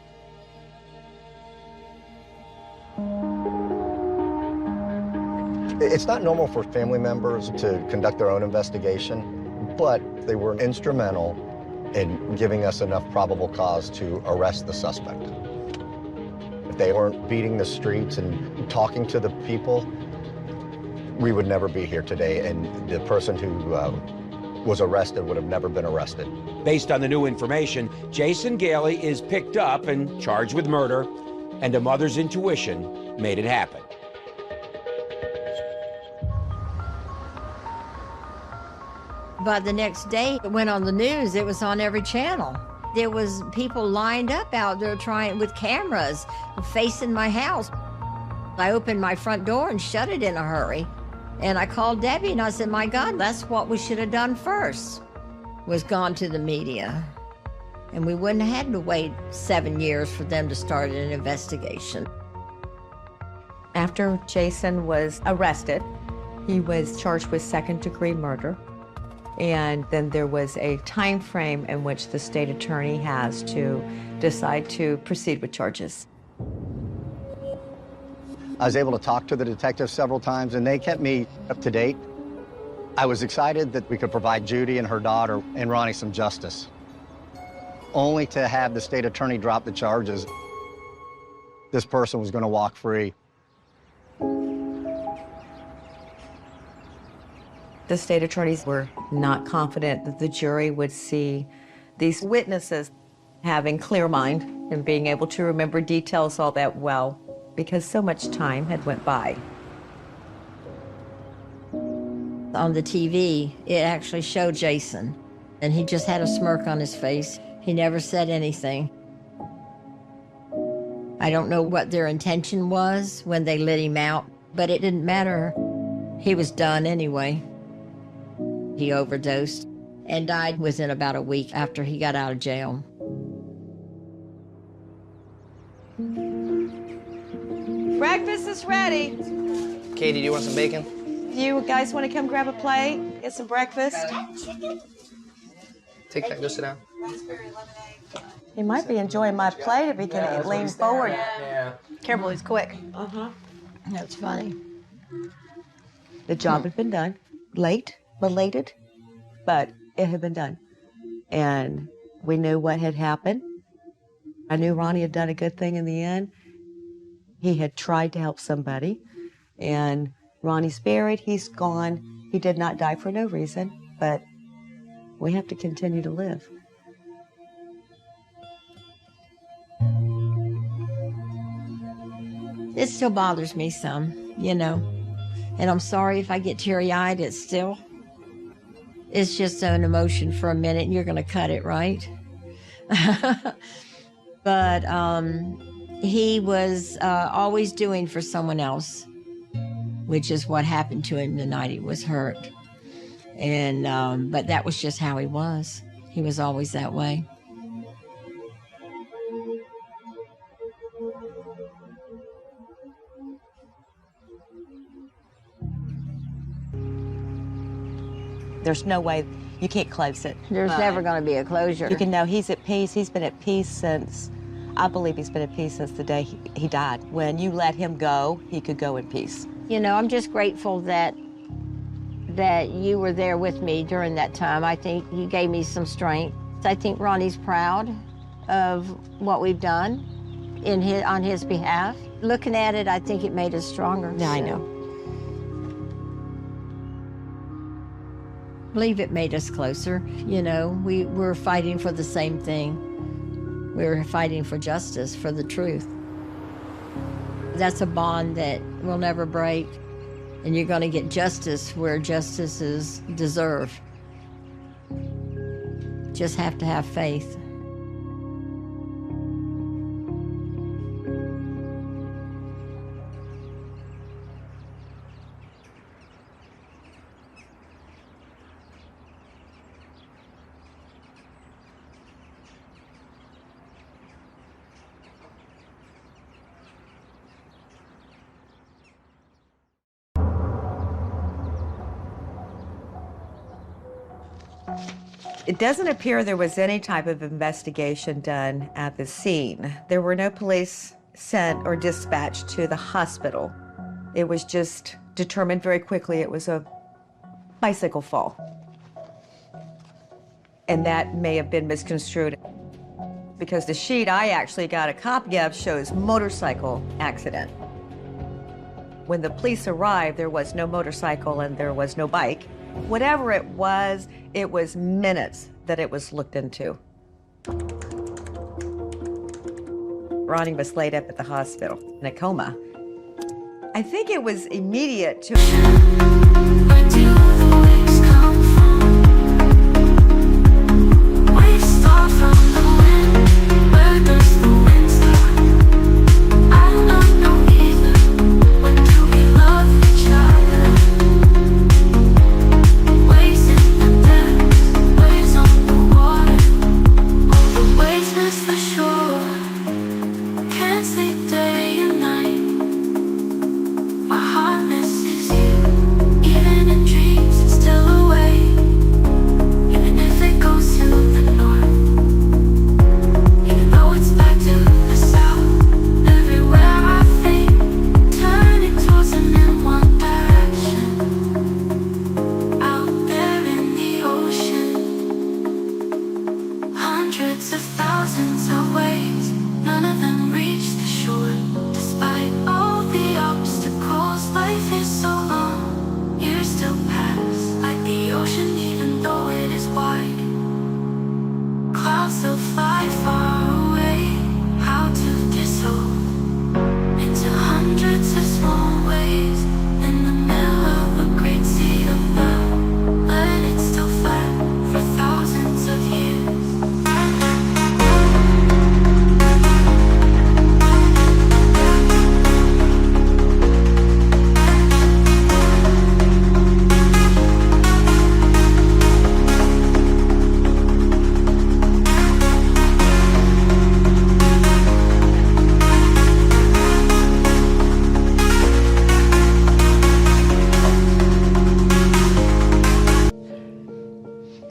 It's not normal for family members to conduct their own investigation, but they were instrumental in giving us enough probable cause to arrest the suspect. If they weren't beating the streets and talking to the people, we would never be here today, and the person who was arrested would have never been arrested. Based on the new information, Jason Gailey is picked up and charged with murder, and a mother's intuition made it happen. But the next day, it went on the news. It was on every channel. There was people lined up out there trying with cameras facing my house. I opened my front door and shut it in a hurry. And I called Debbie and I said, my God, that's what we should have done first, was gone to the media. And we wouldn't have had to wait 7 years for them to start an investigation. After Jason was arrested, he was charged with second-degree murder. And then there was a time frame in which the state attorney has to decide to proceed with charges. I was able to talk to the detectives several times, and they kept me up to date. I was excited that we could provide Judy and her daughter and Ronnie some justice, only to have the state attorney drop the charges. This person was going to walk free. The state attorneys were not confident that the jury would see these witnesses having clear mind and being able to remember details all that well, because so much time had went by. On the TV, it actually showed Jason, and he just had a smirk on his face. He never said anything. I don't know what their intention was when they let him out, but it didn't matter. He was done anyway. He overdosed, and died within about a week after he got out of jail. Breakfast is ready. Katie, do you want some bacon? You guys want to come grab a plate, get some breakfast? Take that, go sit down. He might be enjoying my plate if he can lean forward. Yeah. Careful, he's quick. That's funny. The job had been done. Late, belated, but it had been done. And we knew what had happened. I knew Ronnie had done a good thing in the end. He had tried to help somebody, and Ronnie's buried, he's gone. He did not die for no reason, but we have to continue to live. It still bothers me some, you know. And I'm sorry if I get teary-eyed, it's just an emotion for a minute, and you're going to cut it, right? But he was always doing for someone else, which is what happened to him the night he was hurt. And but that was just how he was. He was always that way. There's no way you can't close it. There's never going to be a closure. You can know he's at peace. He's been at peace since, I believe he's been at peace since the day he died. When you let him go, he could go in peace. You know, I'm just grateful that you were there with me during that time. I think you gave me some strength. I think Ronnie's proud of what we've done on his behalf. Looking at it, I think it made us stronger. Yeah, I know. I believe it made us closer. You know, we were fighting for the same thing. We were fighting for justice, for the truth. That's a bond that will never break, and you're going to get justice where justice is deserved. Just have to have faith. It doesn't appear there was any type of investigation done at the scene. There were no police sent or dispatched to the hospital. It was just determined very quickly it was a bicycle fall. And that may have been misconstrued because the sheet I actually got a copy of shows motorcycle accident. When the police arrived, there was no motorcycle and there was no bike. Whatever it was minutes that it was looked into. Ronnie was laid up at the hospital in a coma. I think it was immediate to... Even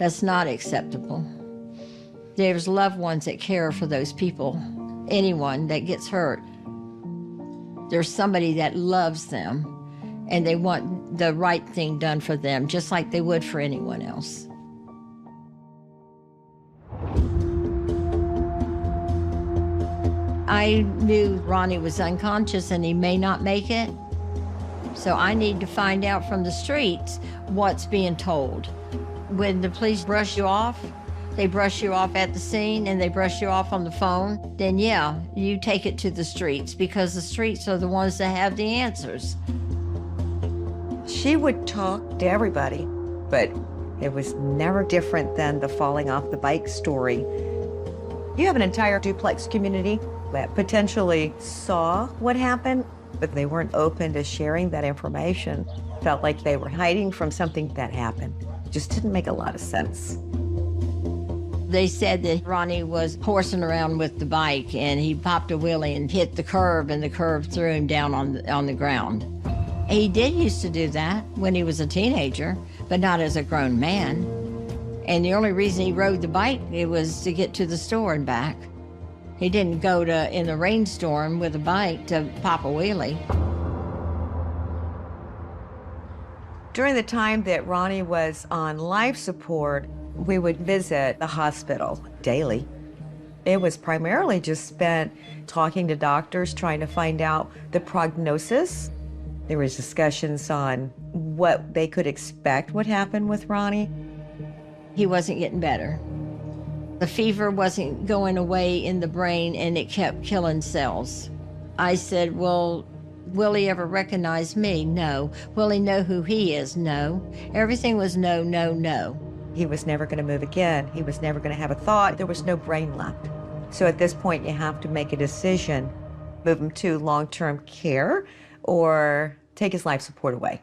That's not acceptable. There's loved ones that care for those people. Anyone that gets hurt, there's somebody that loves them, and they want the right thing done for them, just like they would for anyone else. I knew Ronnie was unconscious and he may not make it, so I need to find out from the streets what's being told. When the police brush you off, they brush you off at the scene and they brush you off on the phone, then yeah, you take it to the streets because the streets are the ones that have the answers. She would talk to everybody, but it was never different than the falling off the bike story. You have an entire duplex community that potentially saw what happened, but they weren't open to sharing that information. Felt like they were hiding from something that happened. Just didn't make a lot of sense. They said that Ronnie was horsing around with the bike and he popped a wheelie and hit the curb and the curb threw him down on the ground. He did used to do that when he was a teenager, but not as a grown man. And the only reason he rode the bike, it was to get to the store and back. He didn't go in the rainstorm with a bike to pop a wheelie. During the time that Ronnie was on life support, we would visit the hospital daily. It was primarily just spent talking to doctors, trying to find out the prognosis. There was discussions on what they could expect would happen with Ronnie. He wasn't getting better. The fever wasn't going away in the brain and it kept killing cells. I said, well, will he ever recognize me? No. Will he know who he is? No. Everything was no, no, no. He was never going to move again. He was never going to have a thought. There was no brain left. So at this point, you have to make a decision. Move him to long-term care or take his life support away.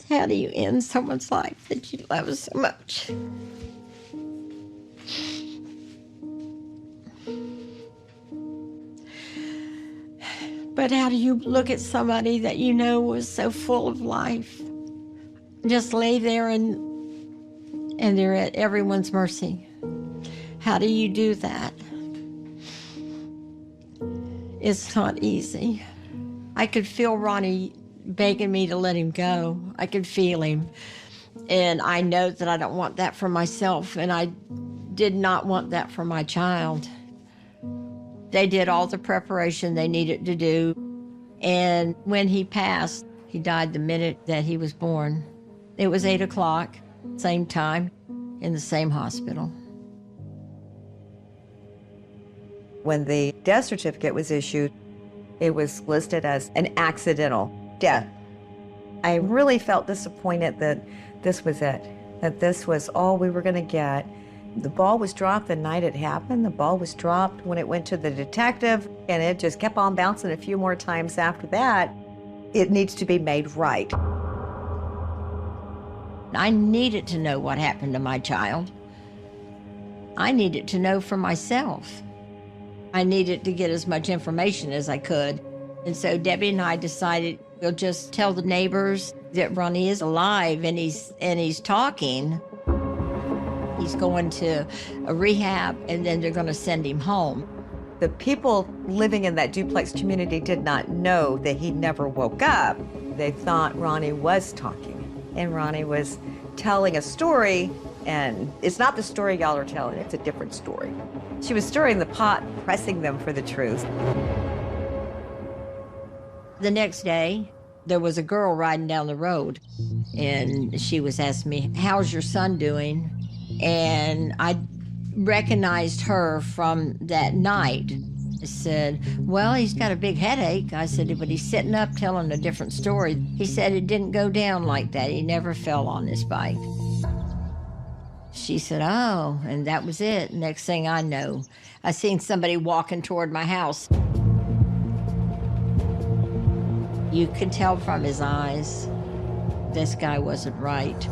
How do you end someone's life that you love so much? But how do you look at somebody that you know was so full of life? Just lay there and they're at everyone's mercy. How do you do that? It's not easy. I could feel Ronnie begging me to let him go. I could feel him. And I know that I don't want that for myself, and I did not want that for my child. They did all the preparation they needed to do. And when he passed, he died the minute that he was born. It was 8 o'clock, same time, in the same hospital. When the death certificate was issued, it was listed as an accidental death. I really felt disappointed that this was it, that this was all we were going to get. The ball was dropped the night it happened. The ball was dropped when it went to the detective, and it just kept on bouncing a few more times after that. It needs to be made right. I needed to know what happened to my child. I needed to know for myself. I needed to get as much information as I could. And so Debbie and I decided we'll just tell the neighbors that Ronnie is alive and he's talking. He's going to a rehab and then they're going to send him home. The people living in that duplex community did not know that he never woke up. They thought Ronnie was talking, and Ronnie was telling a story, and it's not the story y'all are telling, it's a different story. She was stirring the pot, pressing them for the truth. The next day, there was a girl riding down the road, and she was asking me, how's your son doing? And I recognized her from that night. I said, well, he's got a big headache. I said, but he's sitting up telling a different story. He said it didn't go down like that. He never fell on his bike. She said, oh, and that was it. Next thing I know, I seen somebody walking toward my house. You could tell from his eyes, this guy wasn't right.